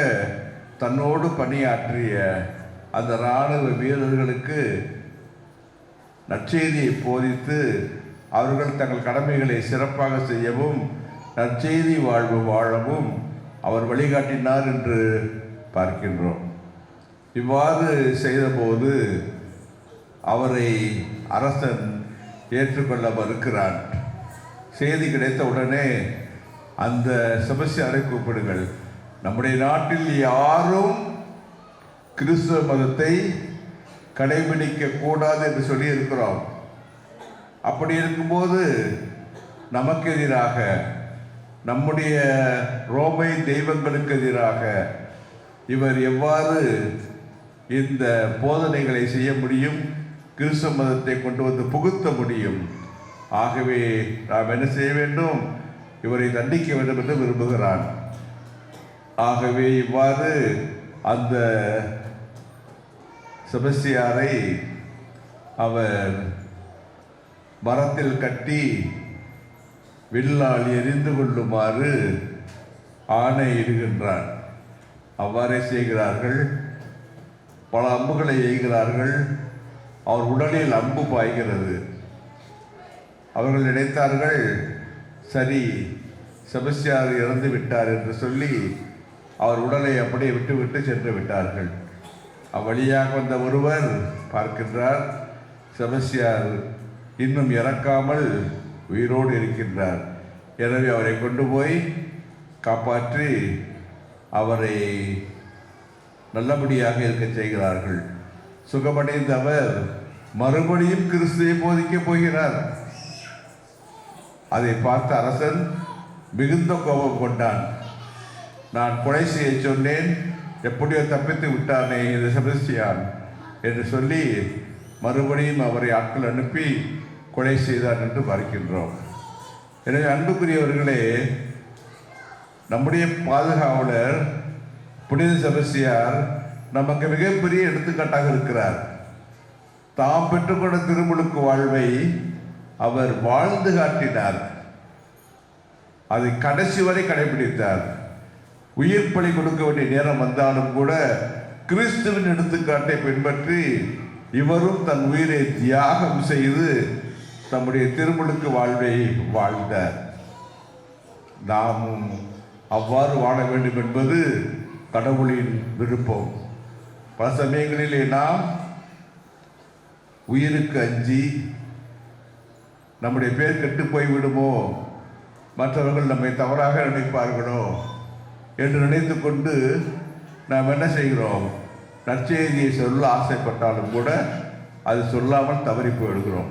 தன்னோடு பணியாற்றிய அந்த இராணுவ வீரர்களுக்கு நற்செய்தியை போதித்து அவர்கள் தங்கள் கடமைகளை சிறப்பாக செய்யவும் நற்செய்தி வாழ்வு வாழவும் அவர் வழிகாட்டினார் என்று பார்க்கின்றோம். இவ்வாறு செய்தபோது அவரை அரசன் ஏற்றுக்கொள்ள மறுக்கிறான். செய்தி கிடைத்த உடனே அந்த செபஸ்தியாரை கூப்பிடுங்கள், நம்முடைய நாட்டில் யாரும் கிறிஸ்துவ மதத்தை கடைபிடிக்க கூடாது என்று சொல்லி இருக்கிறோம். அப்படி இருக்கும்போது நமக்கு எதிராக, நம்முடைய ரோமை தெய்வங்களுக்கு எதிராக இவர் எவ்வாறு இந்த போதனைகளை செய்ய முடியும்? கிறிஸ்தவ மதத்தை கொண்டு வந்து புகுத்த முடியும். ஆகவே நாம் என்ன செய்ய வேண்டும்? இவரை தண்டிக்க வேண்டும் என்று விரும்புகிறான். ஆகவே இவ்வாறு அந்த செபஸ்தியாரை அவர் மரத்தில் கட்டி வில்லால் எரிந்து கொள்ளுமாறு ஆணையிடுகின்றான். அவ்வாறே செய்கிறார்கள். பல அம்புகளை எய்கிறார்கள். அவர் உடலில் அம்பு பாய்கிறது. அவர்கள் நினைத்தார்கள், சரி செபஸ்தியார் இறந்து விட்டார் என்று சொல்லி அவர் உடலை அப்படியே விட்டு சென்று விட்டார்கள். அவ்வழியாக வந்த ஒருவர் பார்க்கின்றார், செபஸ்தியார் இன்னும் இறக்காமல் உயிரோடு இருக்கின்றார். எனவே அவரை கொண்டு போய் காப்பாற்றி அவரை நல்லபடியாக இருக்க செய்கிறார்கள். சுகமடைந்த அவர் மறுபடியும் கிறிஸ்துவை போதிக்கப் போகிறார். அதை பார்த்த அரசன் மிகுந்த கோபம் கொண்டான். நான் கொலை செய்ய சொன்னேன், எப்படியோ தப்பித்து விட்டானே இந்த செபஸ்தியான் என்று சொல்லி மறுபடியும் அவரை ஆட்கள் அனுப்பி கொலை செய்தார் என்று பார்க்கின்றோம். எனவே அன்புக்குரியவர்களே, நம்முடைய பாதுகாவலர் புனித செபஸ்தியார் நமக்கு மிகப்பெரிய எடுத்துக்காட்டாக இருக்கிறார். தாம் பெற்றுக்கொண்ட திருமுழுக்கு வாழ்வை அவர் வாழ்ந்து காட்டினார். அதை கடைசி வரை கடைபிடித்தார். உயிர் பலி கொடுக்க வேண்டிய நேரம் வந்தாலும் கூட கிறிஸ்துவின் எடுத்துக்காட்டை பின்பற்றி இவரும் தன் உயிரை தியாகம் செய்து தம்முடைய திருமுழுக்கு வாழ்வை வாழ்ந்தார். நாமும் அவ்வாறு வாழ வேண்டும் என்பது கடவுளின் விருப்பம். பல சமயங்களிலே நாம் உயிருக்கு அஞ்சி நம்முடைய பேர் கெட்டு போய்விடுமோ, மற்றவர்கள் நம்மை தவறாக நினைப்பார்களோ என்று நினைத்து கொண்டு நாம் என்ன செய்கிறோம்? நற்செய்தியை சொல்ல ஆசைப்பட்டாலும் கூட அது சொல்லாமல் தவறி போயிடுகிறோம்.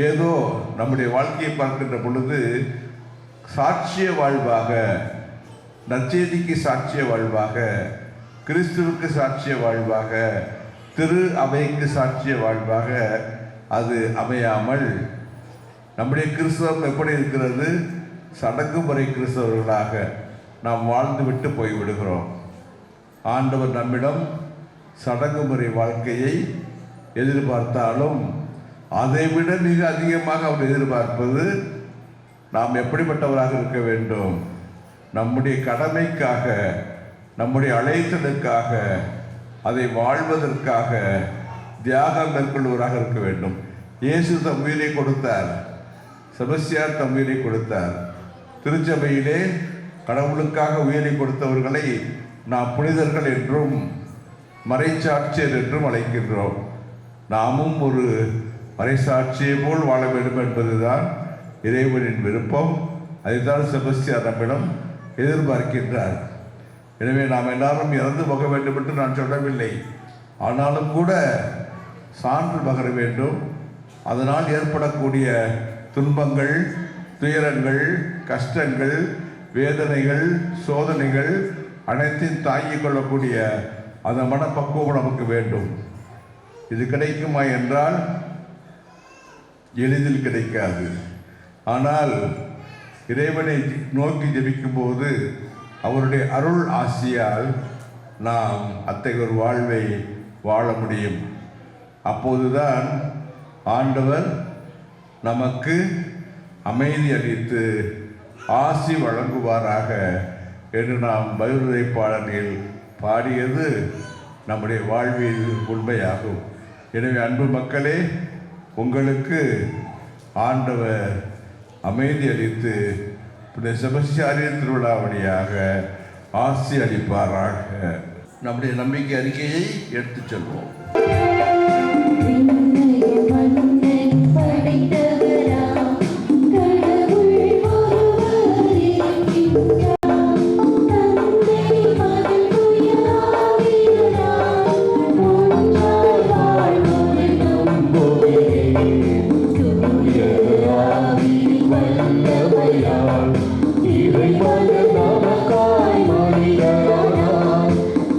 ஏதோ நம்முடைய வாழ்க்கையை பார்க்கின்ற பொழுது சாட்சிய வாழ்வாக, நற்செய்திக்கு சாட்சிய வாழ்வாக, கிறிஸ்துவுக்கு சாட்சிய வாழ்வாக, திரு அவைக்கு சாட்சிய வாழ்வாக அது அமையாமல் நம்முடைய கிறிஸ்தவம் எப்படி இருக்கிறது? சடங்குமுறை கிறிஸ்தவர்களாக நாம் வாழ்ந்துவிட்டு போய்விடுகிறோம். ஆண்டவர் நம்மிடம் சடங்குமுறை வாழ்க்கையை எதிர்பார்த்தாலும் அதைவிட மிக அதிகமாக அவர் எதிர்பார்ப்பது நாம் எப்படிப்பட்டவராக இருக்க வேண்டும்? நம்முடைய கடமைக்காக, நம்முடைய அழைத்தலுக்காக, அதை வாழ்வதற்காக தியாகம் மேற்கொள்வராக இருக்க வேண்டும். இயேசு தம் உயிரை கொடுத்தார், செபஸ்தியார் தம் உயிரை கொடுத்தார். திருச்சபையிலே கடவுளுக்காக உயிரை கொடுத்தவர்களை நாம் புனிதர்கள் என்றும் மறைசாட்சியர் என்றும் அழைக்கின்றோம். நாமும் ஒரு மறைசாட்சியை போல் வாழ வேண்டும் என்பதுதான் இறைவனின் விருப்பம். அதைத்தான் செபஸ்தியார் நம்மிடம் எதிர்பார்க்கின்றார். எனவே நாம் எல்லாரும் இறந்து போக வேண்டும் என்று நான் சொல்லவில்லை. ஆனாலும் கூட சான்று பகர வேண்டும். அதனால் ஏற்படக்கூடிய துன்பங்கள், துயரங்கள், கஷ்டங்கள், வேதனைகள், சோதனைகள் அனைத்தையும் தாங்கிக் கொள்ளக்கூடிய அந்த மனப்பக்குவம் நமக்கு வேண்டும். இது கிடைக்குமா என்றால் எளிதில் கிடைக்காது. ஆனால் இறைவனை நோக்கி ஜெபிக்கும் போது அவருடைய அருள் ஆசியால் நாம் அத்தகைய ஒரு வாழ்வை வாழ முடியும். அப்போதுதான் ஆண்டவர் நமக்கு அமைதி அளித்து ஆசி வழங்குவாராக என்று நாம் பைபிள் பாடலில் பாடியது நம்முடைய வாழ்வில் உண்மையாகும். எனவே அன்பு மக்களே, உங்களுக்கு ஆண்டவர் அமைதி அளித்து செபஸ்தியாரின் திருவிழா வழியாக ஆசி அளிப்பாராக. நம்முடைய நம்பிக்கை அறிக்கையை எடுத்துச் செல்வோம்.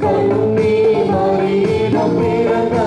கண்ணீர் மறியிடம் பிறந்த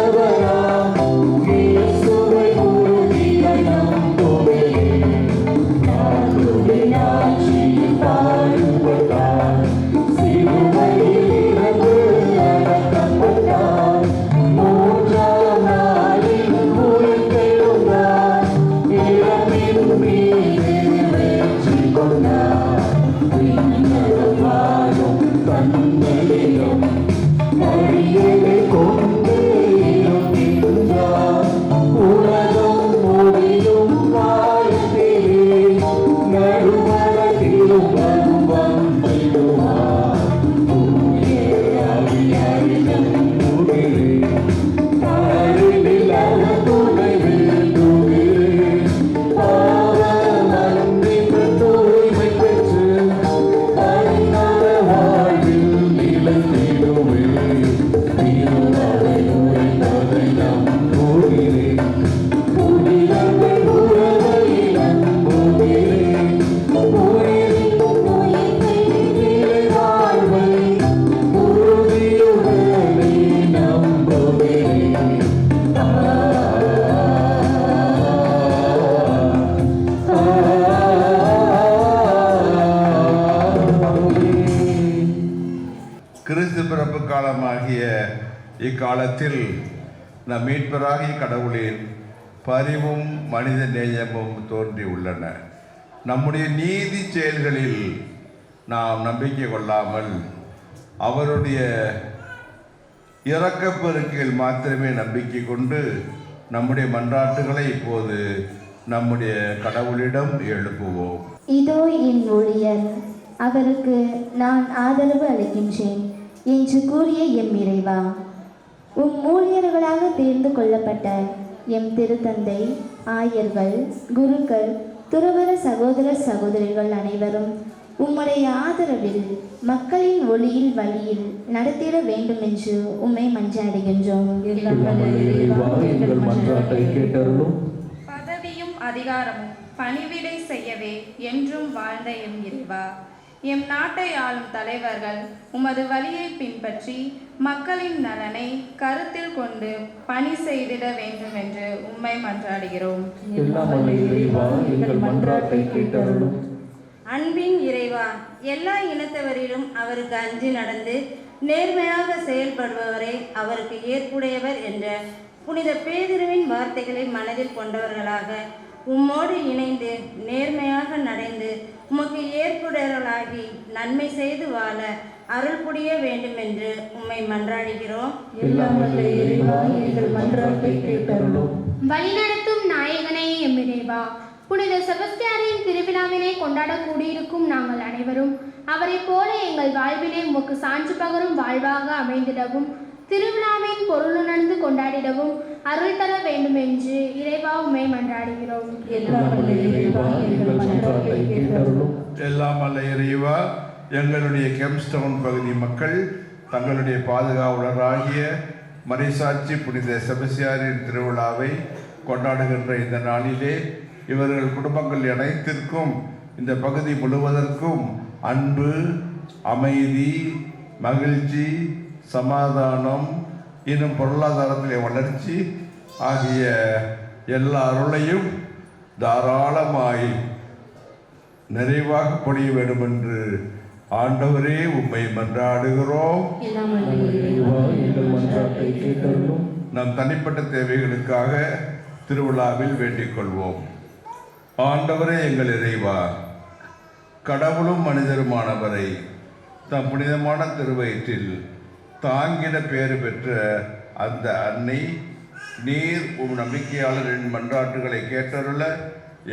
காலமாகிய இக்காலத்தில் நம் மீட்பராகிய கடவுளின் பரிவும் மனித நேயமும் தோன்றியுள்ளன. நம்முடைய நீதி செயல்களில் நாம் நம்பிக்கை கொள்ளாமல் அவருடைய இரக்கப்பெருக்கில் மாத்திரமே நம்பிக்கை கொண்டு நம்முடைய மன்றாட்டுகளை இப்போது நம்முடைய கடவுளிடம் எழுப்புவோம். இதோ என் ஊழியர், அவருக்கு நான் ஆதரவு அளிக்கின்றேன் என்று கூறிய எம் இறைவா, ஊழியர்களாக தேர்ந்து கொள்ளப்பட்ட எம் திருத்தந்தை, ஆயர்கள், குருக்கள், துறவற சகோதர சகோதரிகள் அனைவரும் உம்முடைய ஆதரவில் மக்களின் ஒளியில் வழியில் நடத்திட வேண்டும் என்று உம்மை மன்றாடுகின்றோம். பதவியும் அதிகாரமும் பணிவிடை செய்யவே என்றும் வாழ்ந்த எம் இறைவா, எம் நாட்டை ஆளும் தலைவர்கள் உமது வழியை பின்பற்றி மக்களின் நலனை கருத்தில் கொண்டு பணி செய்திட வேண்டும் என்று உம்மை மன்றாடுகிறோம். அன்பின் இறைவா, எல்லா இனத்தவரிலும் அவருக்கு அஞ்சி நடந்து நேர்மையாக செயல்படுபவரே அவருக்கு ஏற்புடையவர் என்ற புனித பேதுருவின் வார்த்தைகளை மனதில் கொண்டவர்களாக உம்மோடு இணைந்து நேர்மையாக நடந்து உமக்கு ஏற்புடையவர்களாகி நன்மை செய்து வாழ அருள் புரிய வேண்டும் என்று உம்மை மன்றாடுகிறோம். வழிநடத்தும் நாயகனே எம் இறைவா, புனித செபஸ்தியாரின் திருவிழாவினை கொண்டாட கூடியிருக்கும் நாங்கள் அனைவரும் அவரை போல எங்கள் வாழ்வினை உமக்கு சான்று பகரும் வாழ்வாக அமைந்திடவும் திருவிழாவின் பொருளுணர்ந்து கொண்டாடிடவும் அருள் தர வேண்டும் என்று இறைவா உம்மை மன்றாடுகிறோம். எல்லாம் அல்ல இறைவா, எங்களுடைய கெம்ஸ்டவுன் பகுதி மக்கள் தங்களுடைய பாதுகாவலராகிய மறைசாட்சி புனித செபஸ்தியாரின் திருவிழாவை கொண்டாடுகின்ற இந்த நாளிலே இவர்கள் குடும்பங்கள் அனைத்திற்கும் இந்த பகுதி முழுவதற்கும் அன்பு, அமைதி, மகிழ்ச்சி, சமாதானம், இன்னும் பொருளாதாரத்திலே வளர்ச்சி ஆகிய எல்லா அருளையும் தாராளமாய் நிறைவாக பொழிய வேண்டும் என்று ஆண்டவரே உம்மை மன்றாடுகிறோம். நம் தனிப்பட்ட தேவைகளுக்காக திருவிழாவில் வேண்டிக் கொள்வோம். ஆண்டவரே எங்கள் இறைவா, கடவுளும் மனிதருமானவரை தம் புனிதமான திருவயிற்றில் தாங்கிட பேறு பெற்ற அந்த அன்னை நீர் நம்பிக்கையாளரின் மன்றாட்டுகளை கேட்டருள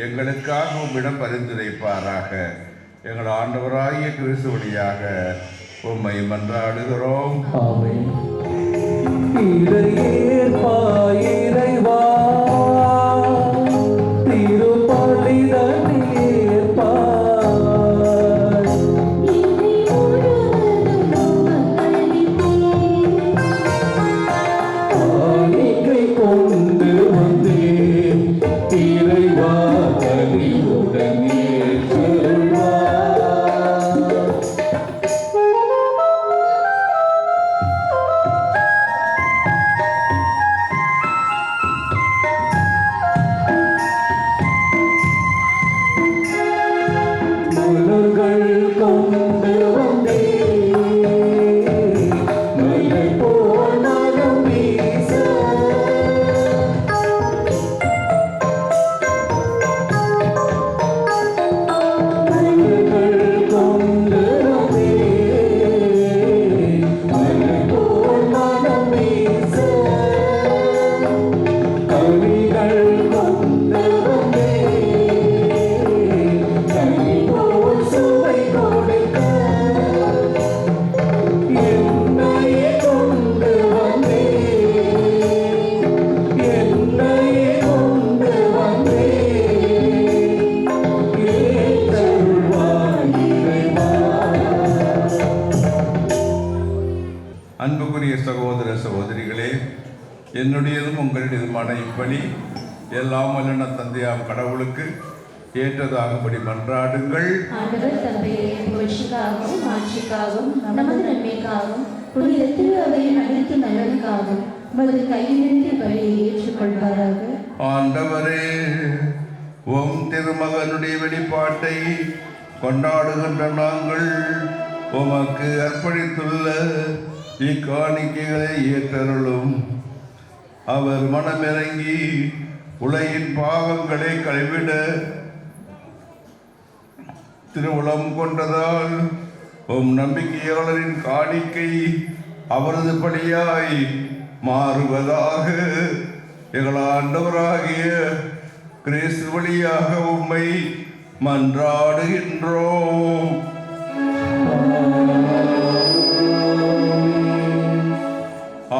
எங்களுக்காக உம்மிடம் பரிந்துரைப்பாராக. எங்கள் ஆண்டவராகிய கிறிஸ்து வழியாக உம்மை மன்றாடுகிறோம். அன்புக்குரிய சகோதர சகோதரிகளே, என்னுடையதும் உங்களுடையதுமான இப்பணி எல்லாம் வல்லன தந்தையாம் கடவுளுக்கு ஏற்றதாகும்படி மன்றாடுங்கள். ஆண்டவர் தந்தையே, புகழ்ச்சிக்காகவும் மாட்சிக்காகவும் நமது நன்மைக்காகவும் புனித திருஅவையின் அனைத்து நலனுக்காகவும் உமது கையிலிருந்து பலியை ஏற்றுக்கொள்வாராக. ஆண்டவரே, உம் திருமகனுடைய வெளிப்பாட்டை கொண்டாடுகின்ற நாங்கள் உமக்கு அர்ப்பணித்துள்ள இக்காணிக்கைகளை ஏற்றருளும். அவர் மனமிறங்கி உலகின் பாவங்களை கழுவிட திருவுளம் கொண்டதால் நம்பிக்கையாளரின் காணிக்கை அவரது பலியாய் மாறுவதாக. எங்கள் ஆண்டவராகிய கிறிஸ்து வழியாக உம்மை மன்றாடுகின்றோம்.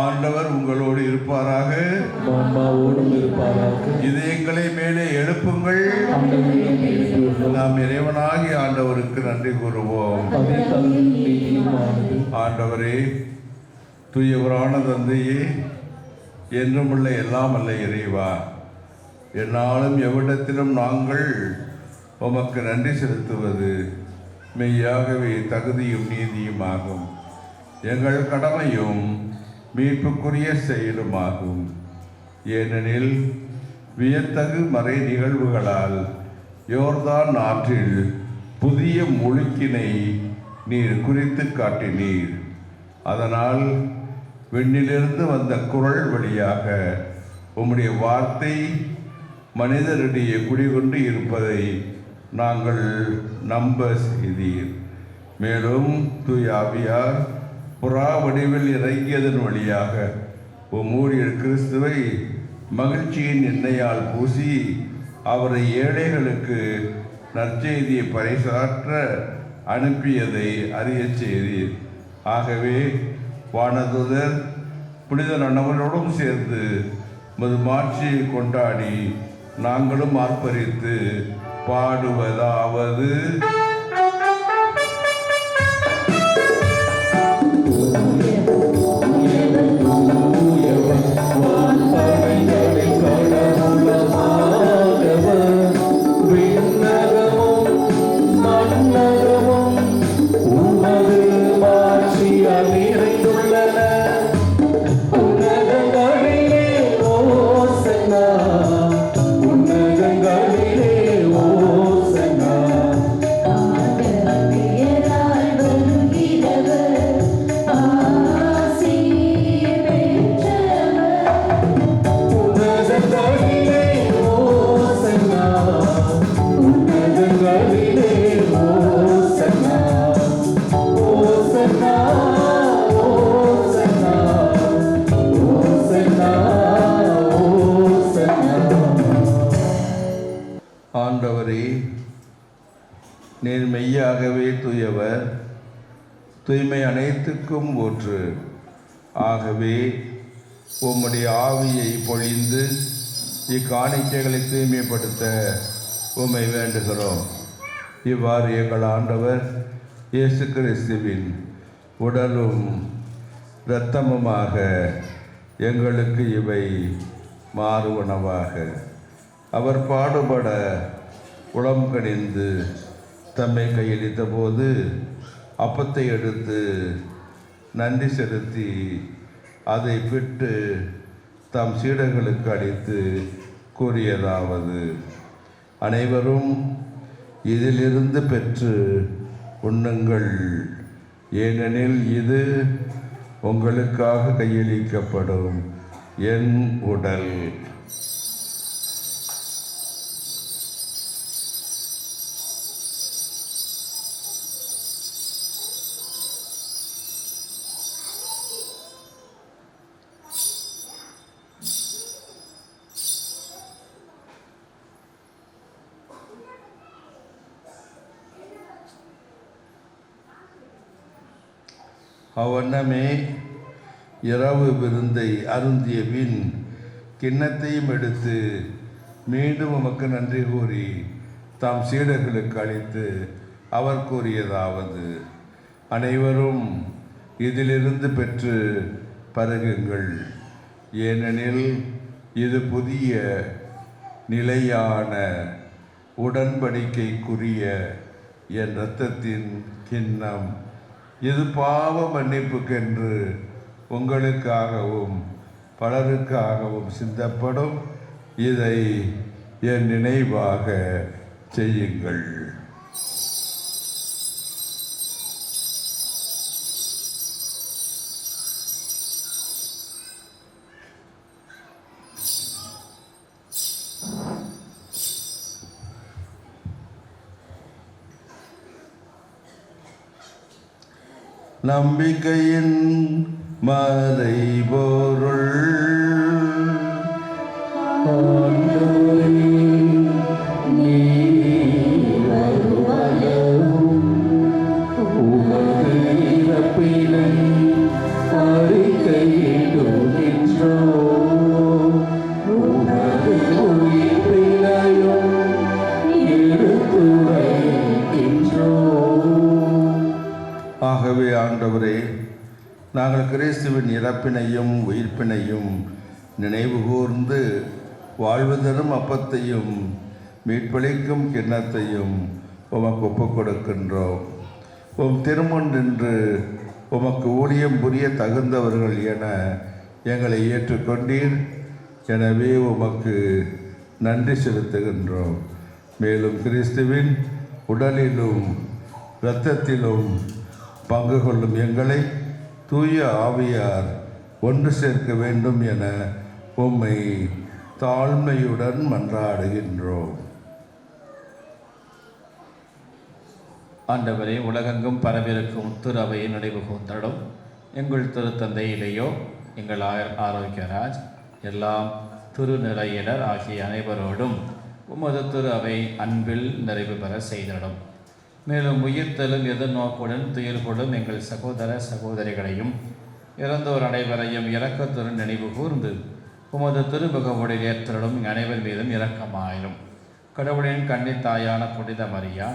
ஆண்டவர் உங்களோடு இருப்பாராக. இதயங்களை மேலே எழுப்புங்கள். நாம் இறைவனாகி ஆண்டவருக்கு நன்றி கூறுவோம். ஆண்டவரே, தூயவரான தந்தையே, என்றுமுள்ள எல்லாம் அல்ல இறைவா, என்னாலும் எவ்விடத்திலும் நாங்கள் உமக்கு நன்றி செலுத்துவது மெய்யாகவே தகுதியும் நீதியுமாகும். எங்கள் கடமையும் மீட்புக்குரிய செயலுமாகும். ஏனெனில் வியத்தகு மறை நிகழ்வுகளால் யோர்தான் ஆற்றில் புதிய முழுக்கினை நீர் குறித்து காட்டினீர். அதனால் விண்ணிலிருந்து வந்த குரல் வழியாக உம்முடைய வார்த்தை மனிதரிடையே குடிகொண்டு இருப்பதை நாங்கள் நம்ப செய்தீர். மேலும் தூய ஆவியார் புறா வடிவில் இறங்கியதன் வழியாக ஊழியர் கிறிஸ்துவை மகிழ்ச்சியின் எண்ணெயால் பூசி அவரை ஏழைகளுக்கு நற்செய்தியை பறைசாற்ற அனுப்பியதை அறிய செய்தீர். ஆகவே வானதூதர் புனித நன்னவரோடும் சேர்ந்து மாட்சியை கொண்டாடி நாங்களும் ஆர்ப்பரித்து பாடுவதாவது: ஆண்டவரே, நீர் மெய்யாகவே தூயவர், தூய்மை அனைத்துக்கும் ஊற்று. ஆகவே உம்முடைய ஆவியை பொழிந்து இக்காணிக்கைகளை தூய்மைப்படுத்த உம்மை வேண்டுகிறோம். இவ்வாறு எங்கள் ஆண்டவர் இயேசு கிறிஸ்துவின் உடலும் இரத்தமுமாக எங்களுக்கு இவை மாறுவனவாக. அவர் பாடுபட உளம் கனிந்து தம்மை கையளித்த போது அப்பத்தை எடுத்து நன்றி செலுத்தி அதை பிட்டு தம் சீடர்களுக்கு அளித்து கூறியதாவது: அனைவரும் இதிலிருந்து பெற்று உண்ணுங்கள், ஏனெனில் இது உங்களுக்காக கையளிக்கப்படும் என் உடல். அவ்வண்ணமே இரவு விருந்தை அருந்திய பின் கிண்ணத்தையும் எடுத்து மீண்டும் உமக்கு நன்றி கூறி தாம் சீடர்களுக்கு அளித்து அவர் கூறியதாவது: அனைவரும் இதிலிருந்து பெற்று பருகுங்கள், ஏனெனில் இது புதிய நிலையான உடன்படிக்கைக்குரிய என் இரத்தத்தின் கிண்ணம். இது பாவ மன்னிப்புக்கென்று உங்களுக்காகவும் பலருக்காகவும் சிந்தப்படும். இதை என் நினைவாக செய்யுங்கள். நம்பிக்கையின் மறைபொருள். ஆண்டவரே, நீர் வருவளவும் உமது இறப்பினை அறிக்கையிடுகின்றோம். உமது உயிர்ப்பினையும் எடுத்துரைக்கின்றோம். ஆகவே ஆண்டவரே, நாங்கள் கிறிஸ்துவின் இறப்பினையும் உயிர்ப்பினையும் நினைவு கூர்ந்து வாழ்வு தரும் அப்பத்தையும் மீட்பளிக்கும் கிண்ணத்தையும் உமக்கு ஒப்புக் கொடுக்கின்றோம். உம் திருமுன் நின்று உமக்கு ஊழியம் புரிய தகுந்தவர்கள் என எங்களை ஏற்றுக்கொண்டீர். எனவே உமக்கு நன்றி செலுத்துகின்றோம். மேலும் கிறிஸ்துவின் உடலிலும் இரத்தத்திலும் பங்கு கொள்ளும் எங்களை தூய ஆவியார் ஒன்று சேர்க்க வேண்டும் என உம்மை தாழ்மையுடன் மன்றாடுகின்றோம். ஆண்டவரே, உலகெங்கும் பரவிருக்கும் திரு அவையை நினைவு கூர்ந்தடும். எங்கள் திருத்தந்தையிலேயோ எங்கள் ஆரோக்கியராஜ் எல்லாம் திருநிலையினர் ஆகிய அனைவரோடும் உமது திரு அவை அன்பில் நிறைவு பெற செய்திடும். மேலும் உயிர்த்தலும் எதிர்நோக்குடன் துயில்கொள்ளும் எங்கள் சகோதர சகோதரிகளையும் இறந்தோர் அனைவரையும் இரக்கத்துடன் நினைவு கூர்ந்து உமது திருமுகவுடைய ஏற்றலும் அனைவர் மீதும் இரக்கமாயிரும். கடவுளின் கன்னித்தாயான புனித மரியா,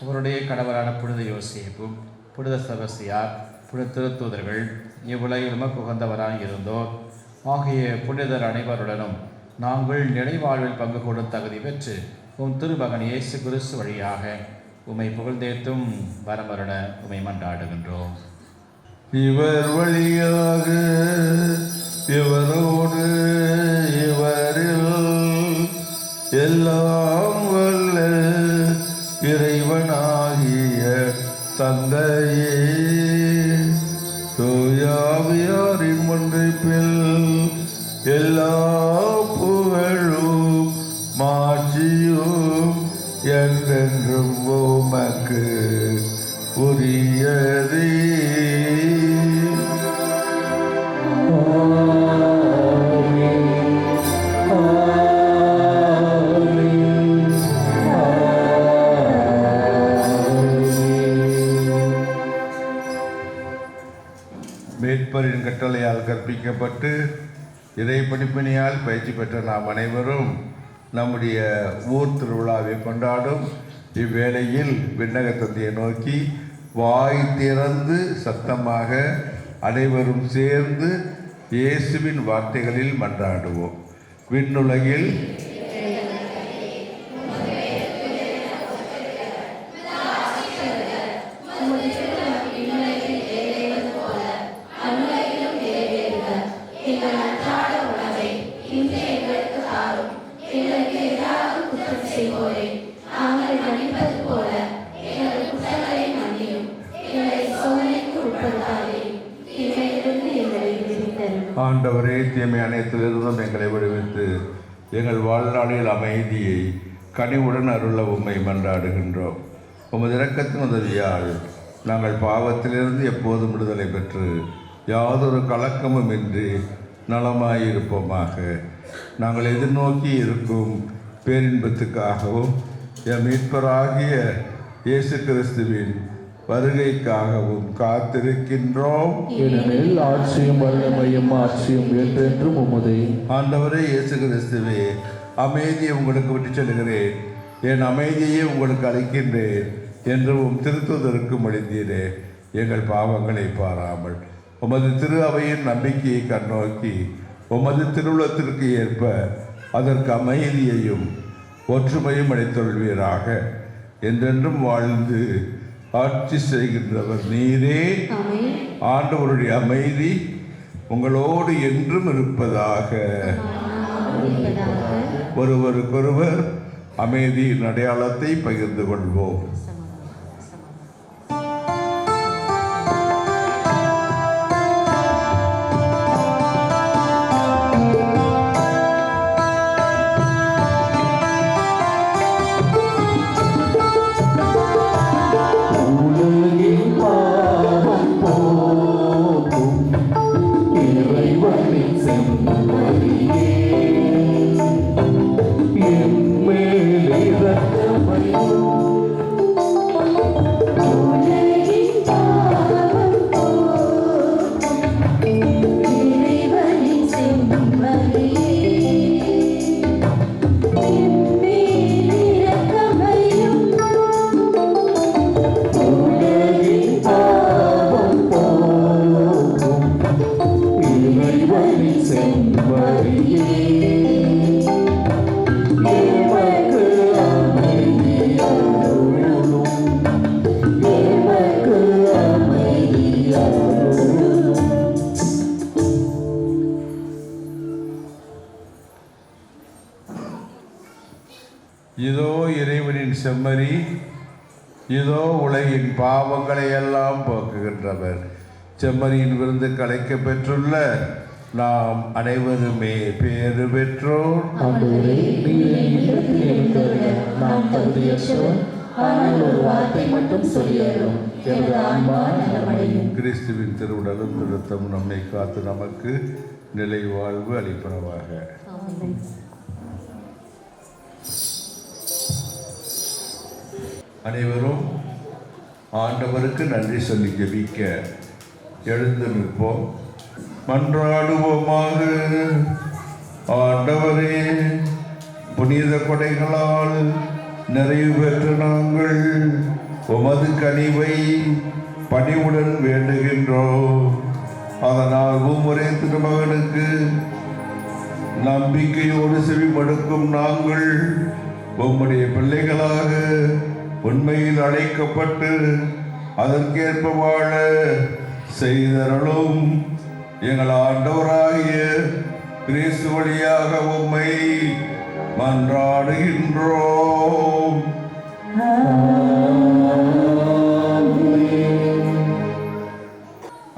அவருடைய கடவுளான புனித யோசேப்பு, புனித செபஸ்தியார், புனித திருத்தூதர்கள், இவ்வுலகில் உமக்கு உகந்தவராக இருந்தோர் ஆகிய புனிதர் அனைவருடனும் நாங்கள் நிலைவாழ்வில் பங்கு கொள்ளும் தகுதி பெற்று உம் திருமகன் இயேசு கிறிஸ்து வழியாக உம்மை புகழ்ந்தேத்தும் வரமருட உம்மை மன்றாடுகின்றோம். இவர் வழியாக இவரோடு இவரில் எல்லாம் வல்ல இறைவனாகிய தந்தையே, தூயாவியாரின் ஒன்றிப்பில் எல்லா புகழும் மாட்சியும் என்றென்றும் உமக்கு உரியதே. மேற்பரின் கட்டளையால் கற்பிக்கப்பட்டு இறை படிப்பினையால் பயிற்சி பெற்ற நாம் அனைவரும் நம்முடைய ஊர் திருவிழாவை கொண்டாடும் இவ்வேளையில் விண்ணக தந்தையை நோக்கி வாய் திறந்து சத்தமாக அனைவரும் சேர்ந்து இயேசுவின் வார்த்தைகளில் மன்றாடுவோம். விண்ணுலகில் ஆண்டவரே, தீமை அனைத்திலிருந்தும் எங்களை விடுவித்து எங்கள் வாழ்நாளில் அமைதியை கனிவுடன் அருள உம்மை மன்றாடுகின்றோம். உமது இரக்கத்தின் உதவியால் நாங்கள் பாவத்திலிருந்து எப்போதும் விடுதலை பெற்று யாதொரு கலக்கமும் இன்றி நலமாயிருப்போமாக. நாங்கள் எதிர்நோக்கி இருக்கும் பேரின்பத்துக்காகவும் எம் மீட்பராகிய இயேசு கிறிஸ்துவின் வருகைக்காகவும் காத்திருக்கின்றோம். ஏனெனில் ஆட்சியும் வல்லமையும் ஆட்சியும் என்றென்றும் உமதே. ஆண்டவரே இயேசு கிறிஸ்துவே, அமைதியை உங்களுக்கு விட்டு செல்கிறேன், என் அமைதியை உங்களுக்கு அளிக்கின்றேன் என்று உம் திருத்துதருக்கு மொழிந்தீரே. எங்கள் பாவங்களை பாராமல் உமது திரு அவையின் நம்பிக்கையை கண்ணோக்கி உமது திருவுளத்திற்கு ஏற்ப அதற்கு அமைதியையும் ஒற்றுமையும் அளித்தொள்வீராக. என்றென்றும் வாழ்ந்து ஆட்சி செய்கின்றவர் நீரே. ஆண்டவருடைய அமைதி உங்களோடு என்றும் இருப்பதாக. ஒருவருக்கொருவர் அமைதியின் அடையாளத்தை பகிர்ந்து கொள்வோம். உலகின் பாவம் செம்மறியே எமக்கு அமைதி அருளும் எமக்கு அமைதி அருளும். இதோ இறைவனின் செம்மறி, இதோ உலகின் பாவங்களை எல்லாம் போக்குகின்றவர். செம்மறியின் விருந்து கலைக்க பெற்றுள்ள நாம் அனைவருமே பேறு பெற்றோர். ஆண்டவரே, நீர் என்னிடத்தில் எழுந்தருள நான் தகுதியற்றவன். ஆனால் ஒரு வார்த்தை மட்டும் சொல்லியரும் எனது ஆன்மா நலமடையும். கிறிஸ்துவின் திருவுடலும் திருத்தமும் நம்மை காத்து நமக்கு நிலை வாழ்வு அளிப்பனவாக. அனைவரும் ஆண்டவருக்கு நன்றி சொல்லி ஜெபிக்க எழுந்து நிற்போம். மன்றாடுவோமாக. ஆண்டவரே, புனித கொடைகளால் நிறைவு பெற்ற நாங்கள் உமது கனிவை பணிவுடன் வேண்டுகின்றோம். அதனால் உம்முறை திருமகனுக்கு நம்பிக்கையோடு செவிமடுக்கும் நாங்கள் உம்முடைய பிள்ளைகளாக உண்மையில் அழைக்கப்பட்டு அதற்கேற்ப வாழ செய்தருளும். எங்கள் ஆண்டவராகிய கிறிஸ்து வழியாக உம்மை மன்றாடுகின்றோம்.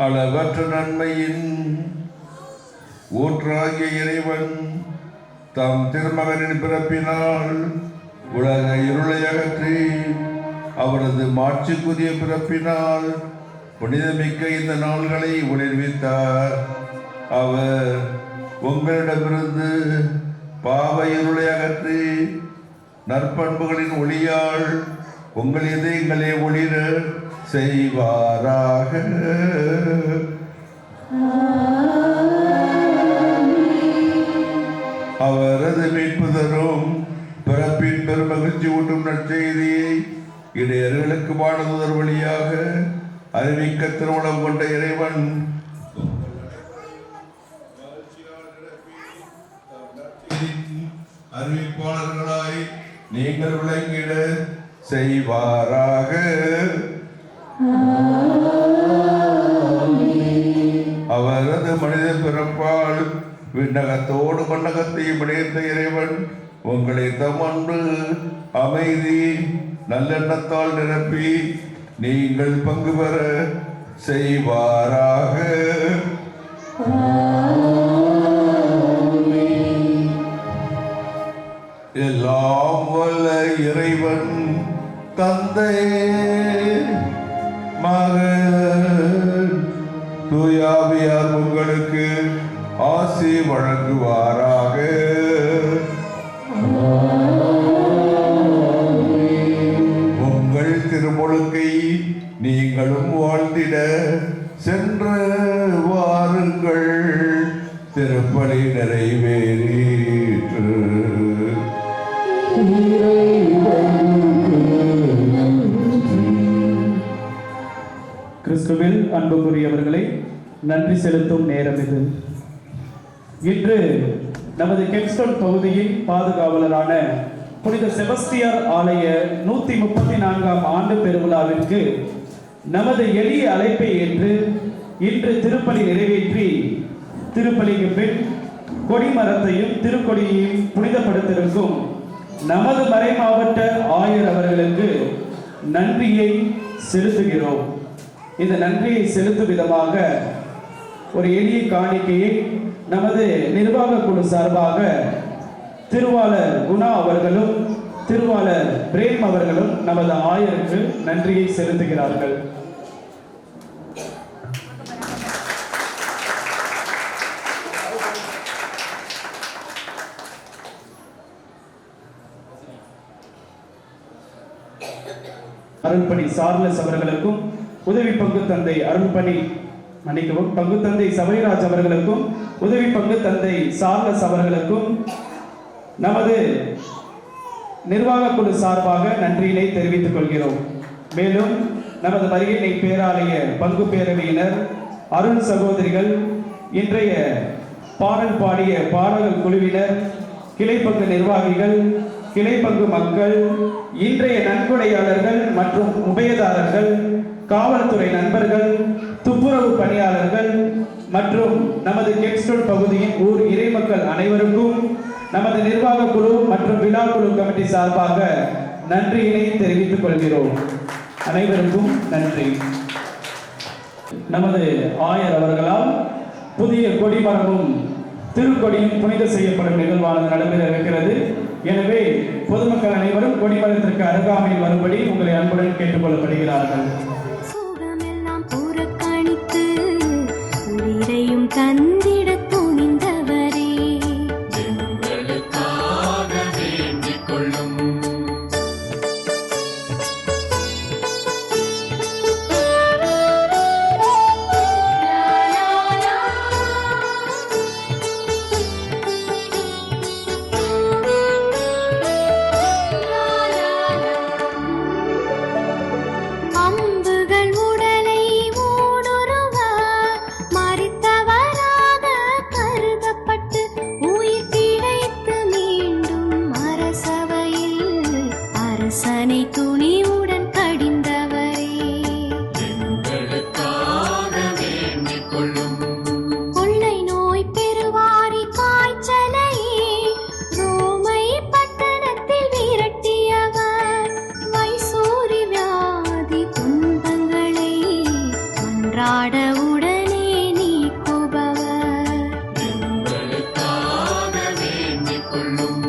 அளவற்ற நன்மையின் ஊற்றாகிய இறைவன் தம் திருமகனின் பிறப்பினால் உலக இருளை அகற்றி அவரது மாட்சிக்குரிய பிறப்பினால் புனிதமிக்க இந்த நாள்களை ஒளிர்வித்தார். அவர் உங்களிடமிருந்து பாவ இருளை அகற்றி நற்பண்புகளின் ஒளியால் உங்கள் இதயங்களை ஒளிர செய்வாராக. அவரது மீட்பு தரும் பிறப்பின் பெருமகிழ்ச்சி ஊட்டும் நற்செய்தியை இடையர்களுக்கு வானதூதர் வழியாக அறிவிக்க திருமணம் கொண்ட இறைவன் அறிவிப்பாளர்களாய் நீங்கள் விளங்கிட செய்வாராக. அவரது மனித பிறப்பால் விண்ணகத்தோடு மண்ணகத்தையும் இணைத்த இறைவன் உங்களை தம் அன்பு, அமைதி, நல்லெண்ணத்தால் நிரப்பி நீங்கள் பங்கு பெற செய்வாராக. எல்லாம் வல்ல இறைவன் தந்தை, மகன், தூயாவியார் உங்களுக்கு ஆசி வழங்குவாராக. உங்கள் திருமுழுக்கை நீங்களும் வாழ்ந்திட சென்று வாருங்கள். திருப்பலி நிறைவேறிற்று. கிறிஸ்துவில் அன்புக்குரியவர்களை, நன்றி செலுத்தும் நேரம் இது. இன்று நமது கெம்ஸ்டன் பகுதியின் பாதுகாவலரான புனித செபஸ்தியார் ஆலய 134ஆம் ஆண்டு பெருவிழாவிற்கு நமது எளிய அழைப்பை ஏற்று இன்று திருப்பலி நிறைவேற்றி திருப்பலிக்கு பின் கொடிமரத்தையும் திருக்கொடியையும் புனிதப்படுத்திருக்கும் நமது மறை மாவட்ட ஆயர் அவர்களுக்கு நன்றியை செலுத்துகிறோம். இந்த நன்றியை செலுத்தும் விதமாக ஒரு எளிய காணிக்கையை நமது நிர்வாக குழு சார்பாக திருவாளர் குணா அவர்களும் திருவாளர் பிரேம் அவர்களும் நமது ஆயருக்கு நன்றியை செலுத்துகிறார்கள். அருள்பணி சார்லஸ் அவர்களுக்கும் உதவி பங்கு தந்தை பங்கு தந்தை சபைராஜ் அவர்களுக்கும் உதவி பங்கு தந்தை சார்லஸ் அவர்களுக்கும் நமது நிர்வாக குழு சார்பாக நன்றியினை தெரிவித்துக் கொள்கிறோம். மேலும் நமது மரியணை பேராலய பங்கு பேரவையினர், அருள் சகோதரிகள், இன்றைய பாடல் பாடிய பாடகர் குழுவினர், கிளைப்பங்கு நிர்வாகிகள், கிளைப்பங்கு மக்கள், இன்றைய நன்கொடையாளர்கள் மற்றும் உபயதாரர்கள், காவல்துறை நண்பர்கள், துப்புரவு பணியாளர்கள் மற்றும் நமது கெப்ஸ்டோன் பகுதியின் ஊர் இறைமக்கள் அனைவருக்கும் நமது நிர்வாக குழு மற்றும் விழா குழு கமிட்டி சார்பாக நன்றியினை தெரிவித்துக் கொள்கிறோம். அனைவருக்கும் நன்றி. நமது ஆயர் அவர்களால் புதிய கொடிமரமும் திருக்கொடியும் புனித செய்யப்படும் நிகழ்வானது நடைபெற இருக்கிறது. எனவே பொதுமக்கள் அனைவரும் கொடிமரத்திற்கு அருகாமையில் வரும்படி உங்களை அன்புடன் கேட்டுக்கொள்ளப்படுகிறார்கள். தந்திட துணிந்தவரே, எங்களுக்காக வேண்டிக் கொள்ளும். அம்புகள் உடலை ஊடுருவ மறித்தவராக கருதப்பட்டு உயிர் கிடைத்து மீண்டும் அரசவையில் அரசனை துணிவுடன் கடிந்தவரே, எங்களுக்காக வேண்டிக் கொள்ளும். கொள்ளை நோய் பெருவாரி காய்ச்சலையே ரோமை பட்டணத்தில் விரட்டியவர், வைசூரி வியாதி துன்பங்களை அன்றாட உடனே நீக்குபவர், எங்களுக்காக வேண்டிக் கொள்ளும்.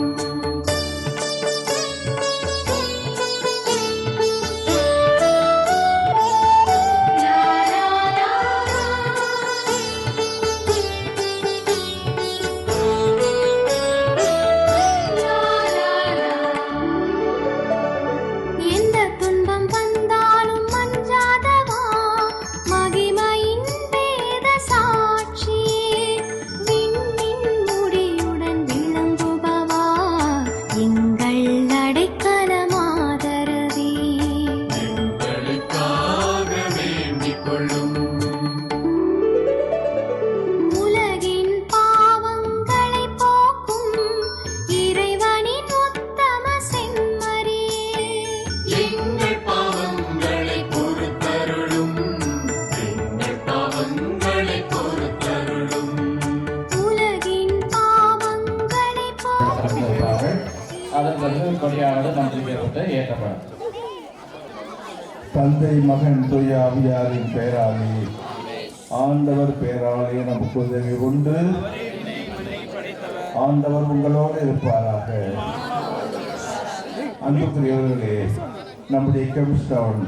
எந்த துன்பம் வந்தாலும் மஞ்சாதவா, மகிமையின் வேத சாட்சியே, விண்ணின் முடியுடன் விளங்குபவா, எங்கள் அடைக்கலமாதரவே, எங்களுக்காக வேண்டிக் கொள்ளும். உலகின் பாவங்களை போக்கும் இறைவனின் உத்தம செம்மறியே, எங்கள் பாவங்களை பொறுத்தருளும். எங்கள் பாவங்களை பொறுத்தருளும். உலகின் பாவங்களை போக்கும் அதன் பிறகு கொடியானது மந்திரிக்கப்பட்டு ஏற்றப்படும். தந்தை மகன் தூய ஆவியாரின் பெயராலே ஆண்டவர் பெயராலே நமக்கு உதவி உண்டு. ஆண்டவர் உங்களோடு இருப்பாராக. அன்புக்குரியவர்களே, நம்முடைய கெம்ஸ்டவுன்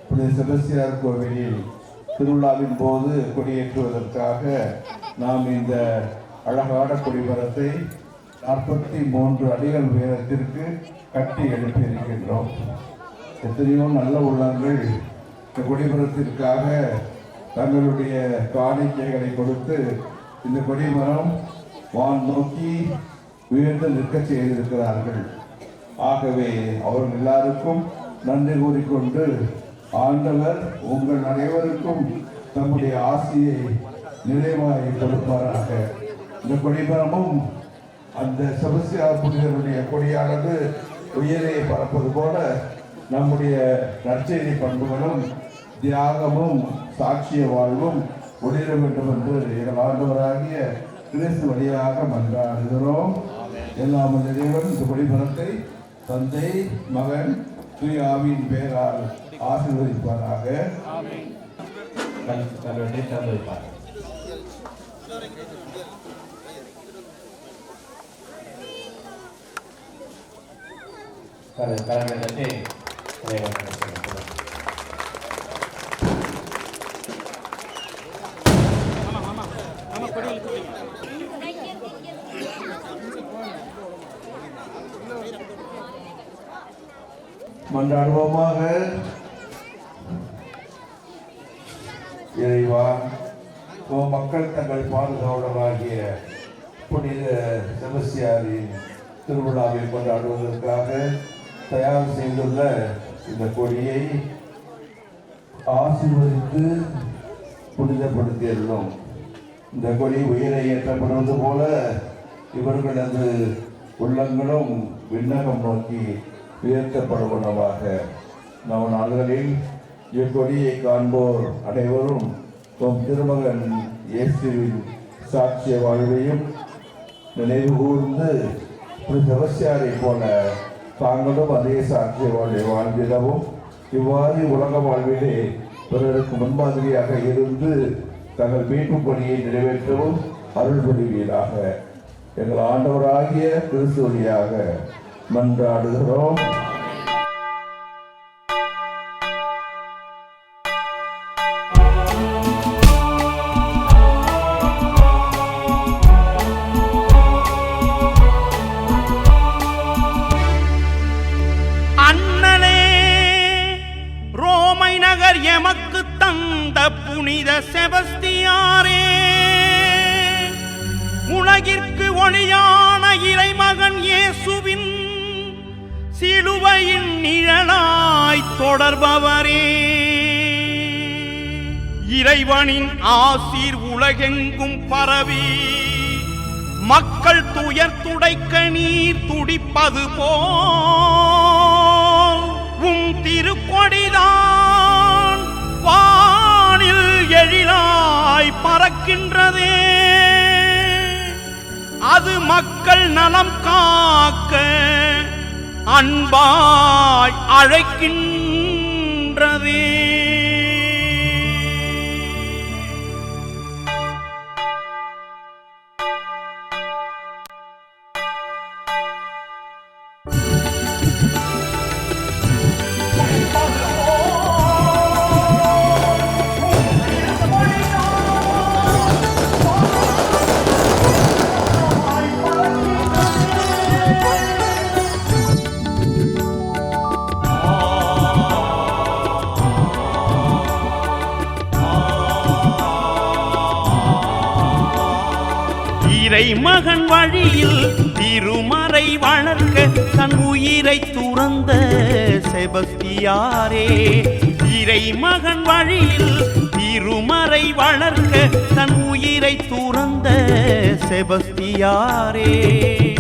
புனித செபஸ்தியார் கோவிலில் திருவிழாவின் போது கொடியேற்றுவதற்காக நாம் இந்த அழகான கொடிமரத்தை 43 அடிகள் உயரத்திற்கு கட்டி எழுப்பியிருக்கின்றோம். எத்தனையோ நல்ல உள்ளங்கள் இந்த கொடிமரத்திற்காக தங்களுடைய காணிக்கைகளை கொடுத்து இந்த கொடிமரம் வான் நோக்கி உயர்ந்து நிற்க செய்திருக்கிறார்கள். ஆகவே அவர்கள் எல்லாருக்கும் நன்றி கூறிக்கொண்டு ஆண்டவர் உங்கள் அனைவருக்கும் தம்முடைய ஆசியை நிறைவாய் கொடுப்பாராக. இந்த கொடிமரமும் அந்த செபஸ்தியார் புனிதருடைய கொடியானது உயரே பறப்பது போல நம்முடைய நற்செய்தி பண்புகளும் தியாகமும் சாட்சிய வாழ்வும் ஒளிர வேண்டும் என்று எங்கள் ஆண்டவராகிய கிறிஸ்து வழியாக மன்றாடுகிறோம். எல்லாம் இறைவன் இந்த கொடிமரத்தை தந்தை மகன் தூய ஆவியின் பெயரால் ஆசீர்வதிப்பாராக. மன்றாடுவோமாக. இறைவா, மக்கள் தங்கள் பாதுகாவலராகிய புனித செபஸ்தியாரின் திருவிழாவை கொண்டாடுவதற்காக தயார் செய்துள்ள இந்த கொடியை ஆசீர்வதித்து புனிதப்படுத்தியுள்ளோம். இந்த கொடி உயிரை ஏற்றப்படுவது போல இவர்களது உள்ளங்களும் விண்ணகம் நோக்கி உயர்த்தப்படுவனவாக. நம் நாள்களில் இக்கொடியை காண்போர் அனைவரும் திருமகன் இயேசுவின் சாட்சிய வாழ்வையும் நினைவு கூர்ந்து செபஸ்தியாரை போல தாங்களும் அதே சாட்சிய வாழ்வை வாழ்ந்திடவும் இவ்வாறு உலக வாழ்விலே பிறருக்கு முன்மாதிரியாக இருந்து தங்கள் மீட்பு பணியை நிறைவேற்றவும் அருள் புரிவீராக. எங்கள் ஆண்டவராகிய கிறிஸ்து வழியாக மன்றாடுகிறோம். எமக்கு தந்த புனித செபஸ்தியாரே, உலகிற்கு ஒளியான இறைமகன் இயேசுவின் சிலுவையின் நிழலாய் தொடர்பவரே, இறைவனின் ஆசீர் உலகெங்கும் பரவி மக்கள் துயர் துடைக்க நீர் துடிப்பது போல் உம் திருக்கொடிதான் வானில் எழிலாய் பறக்கின்றதே. அது மக்கள் நலம் காக்க அன்பாய் அழைக்கின்றதே. இறைமகன் வழியில் திருமறை வளர்க்க தன் உயிரை துறந்த செபஸ்தியாரே, இறைமகன் வழியில் திருமறை வளர்க்க தன் உயிரை துறந்த செபஸ்தியாரே,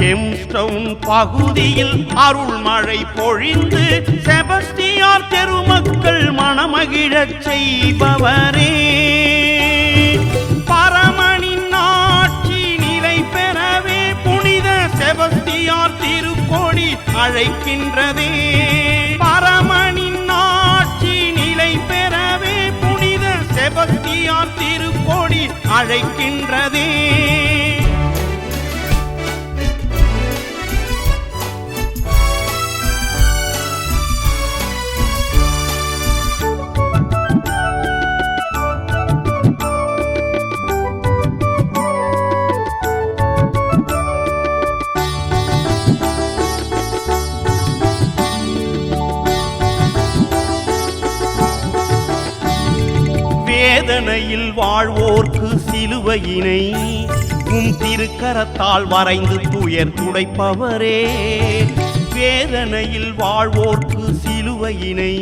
கெம்ஸ்டவுன் பகுதியில் அருள்மழை பொழிந்து செபஸ்தியார் பெருமக்கள் மனமகிழச் செய்பவரே, பரமனின் ஆட்சி நிலை பெறவே புனித செபஸ்தியார் திருக்கோடி அழைக்கின்றதே. பரமனின் ஆட்சி நிலை பெறவே புனித செபஸ்தியார் திருக்கோடி அழைக்கின்றதே. வேதனையில் வாழ்வோர்க்கு சிலுவையினை உம் திருக்கரத்தால் வரைந்து துயர் துடைப்பவரே, வேதனையில் வாழ்வோர்க்கு சிலுவையினை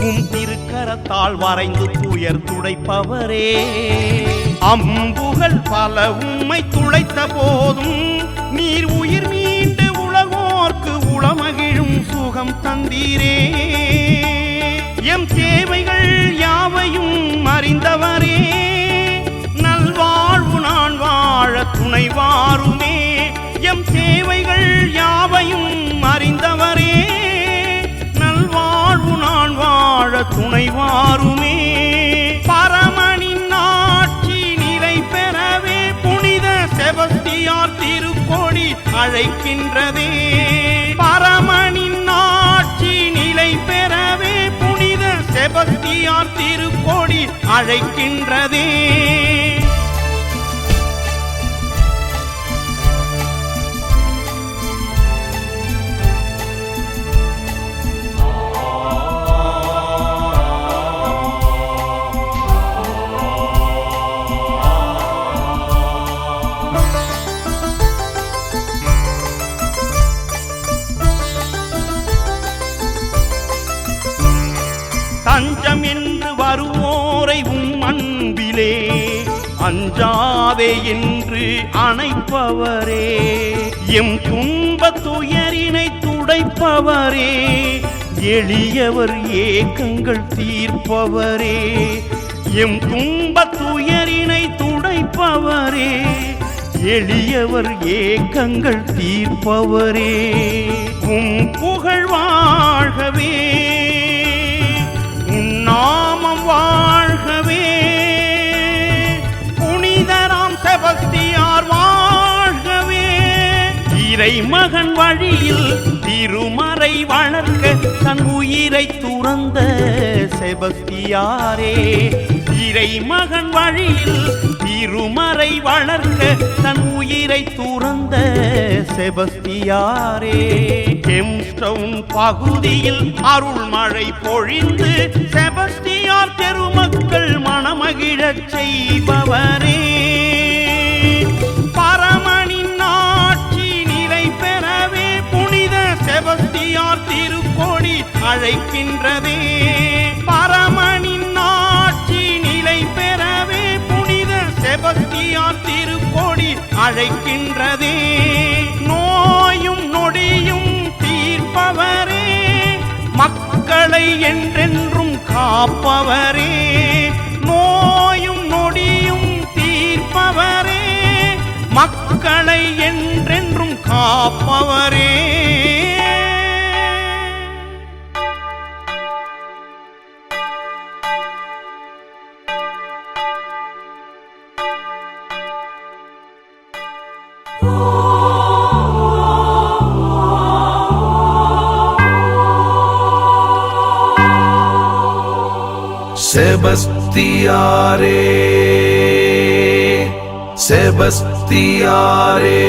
உம் திருக்கரத்தால் வரைந்து துயர் துடைப்பவரே, அம்புகள் பல உம்மை துளைத்த போதும் நீர் உயிர் மீண்டு உலகோர்க்கு உளமகிழும் சுகம் தந்தீரே, எம் தேவைகள் யாவையும் அறிந்தவரே, நல்வாழ்வு நான் வாழ துணை வாருமே, எம் தேவைகள் யாவையும் அறிந்தவரே, நல்வாழ்வு நான் வாழ துணை வாருமே, பரமனின் ஆட்சி நிலை பெறவே புனித செபஸ்தியார் திருக்கோடி அழைக்கின்றதே. பரமனின் ஆட்சி நிலை பெறவே புனித செபஸ்தியார் திருக்கோடி அழைக்கின்றதே. தஞ்சம் என்று வருவோரை உம் அன்பிலே அஞ்சாதே என்று அணைப்பவரே, எம் துன்ப துயரினை துடைப்பவரே, எளியவர் ஏக்கங்கள் தீர்ப்பவரே, எம் துன்ப துயரினை துடைப்பவரே, எளியவர் ஏக்கங்கள் தீர்ப்பவரே. உம் புகழ் வாழ்கவே, உன் நாமம் வாழ்கவே, புனிதராம் செபஸ்தியார் வாழ்கவே. இறைமகன் வழியில் திருமறை வளர்க்க தன் உயிரை துறந்த செபஸ்தியாரே, இறைமகன் வழியில் திருமறை வளர்க்க தன் உயிரை துறந்த செபஸ்தியாரே. கெம்ஸ்டவுன் பகுதியில் அருள்மழை பொழிந்து செபஸ்தியார் தெருமக்கள் மனமகிழச் செய்பவரே, பரமனின் ஆட்சி நிலை பெறவே புனித செபஸ்தியார் திருக்கோடி அழைக்கின்றதே, பரமனின் ஆட்சி நிலை பெறவே புனித செபஸ்தியார் திருக்கோடி அழைக்கின்றதே. நோயும் நொடியும் தீர்ப்பவரே, மக்களை என்றென்றும் காப்பவரே, நோயும் நொடியும் தீர்ப்பவரே, மக்களை என்றென்றும் காப்பவரே. செபஸ்தியாரே, செபஸ்தியாரே,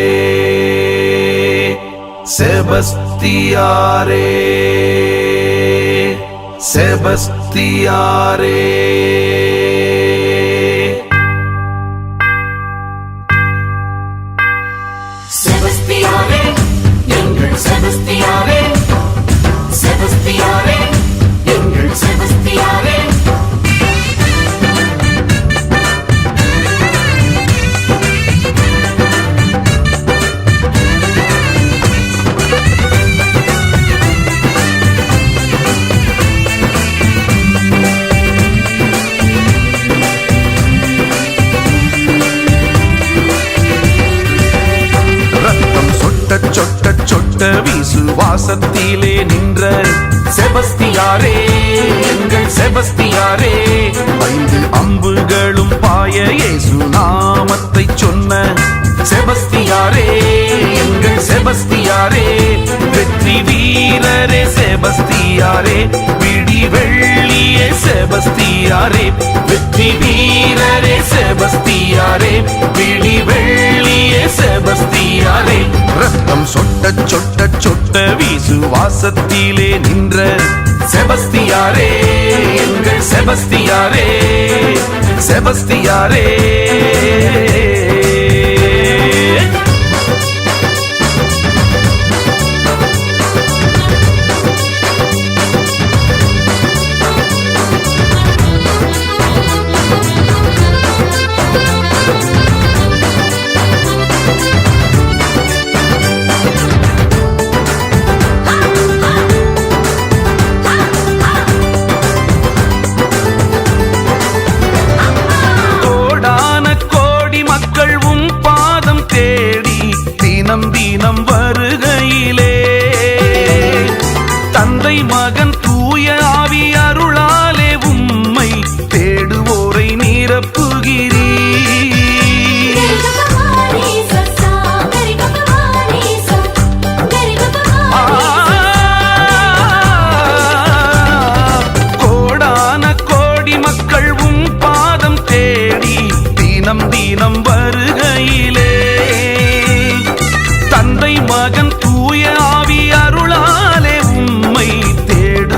செபஸ்தியாரே, செபஸ்தியாரே. செபஸ்தியாரே, எங்கள் செபஸ்தியாரே, செபஸ்தியாரே, எங்கள் செபஸ்தியாரே. சொட்ட சொட்ட விசுவாசத்திலே நின்ற செபஸ்தியாரே, எங்கள் செபஸ்தியாரே. 5 அம்புகளும் பாய இயேசு நாமத்தை சொன்ன செபஸ்தியாரே, எங்கள் செபஸ்தியாரே. வெற்றி வீரரே செபஸ்தியாரே, விடி வெள்ளியே செபஸ்தியாரே, வெற்றி வீரரே செபஸ்தியாரே, விடி வெள்ளியே செபஸ்தியாரே. ரத்தம் சொட்ட சொட்ட சொட்ட விசுவாசத்திலே நின்ற செபஸ்தியாரே, எங்கள் செபஸ்தியாரே, செபஸ்தியாரே. தினம் வருகையிலே தந்தை மகன் தூய ஆவி அருளாலே உம்மை தேடுவோரை நிரப்புகிறீர். கோடான கோடி மக்கள் உம் பாதம் தேடி தினம் தினம் வருகையிலே தந்தை மகன் தூய ஆவி அருளாலே உம்மை தேடு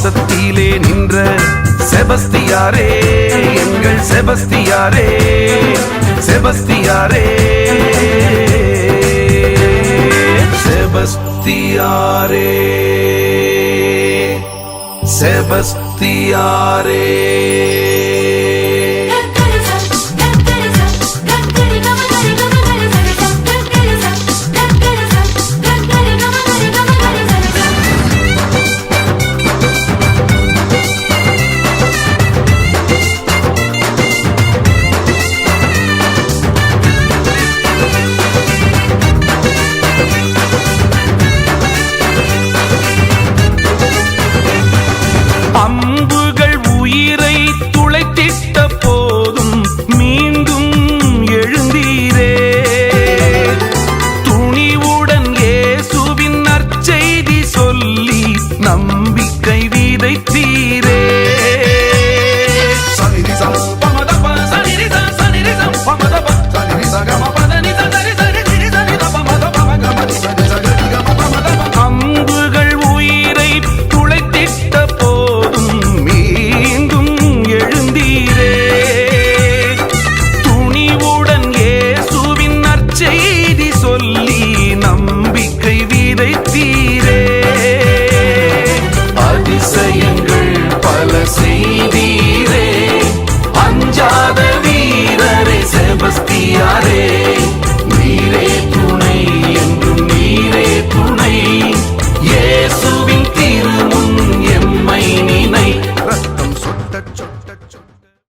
பாசத்திலே நின்ற செபஸ்தியாரே, எங்கள் செபஸ்தியாரே, செபஸ்தியாரே, செபஸ்தியாரே, செபஸ்தியாரே.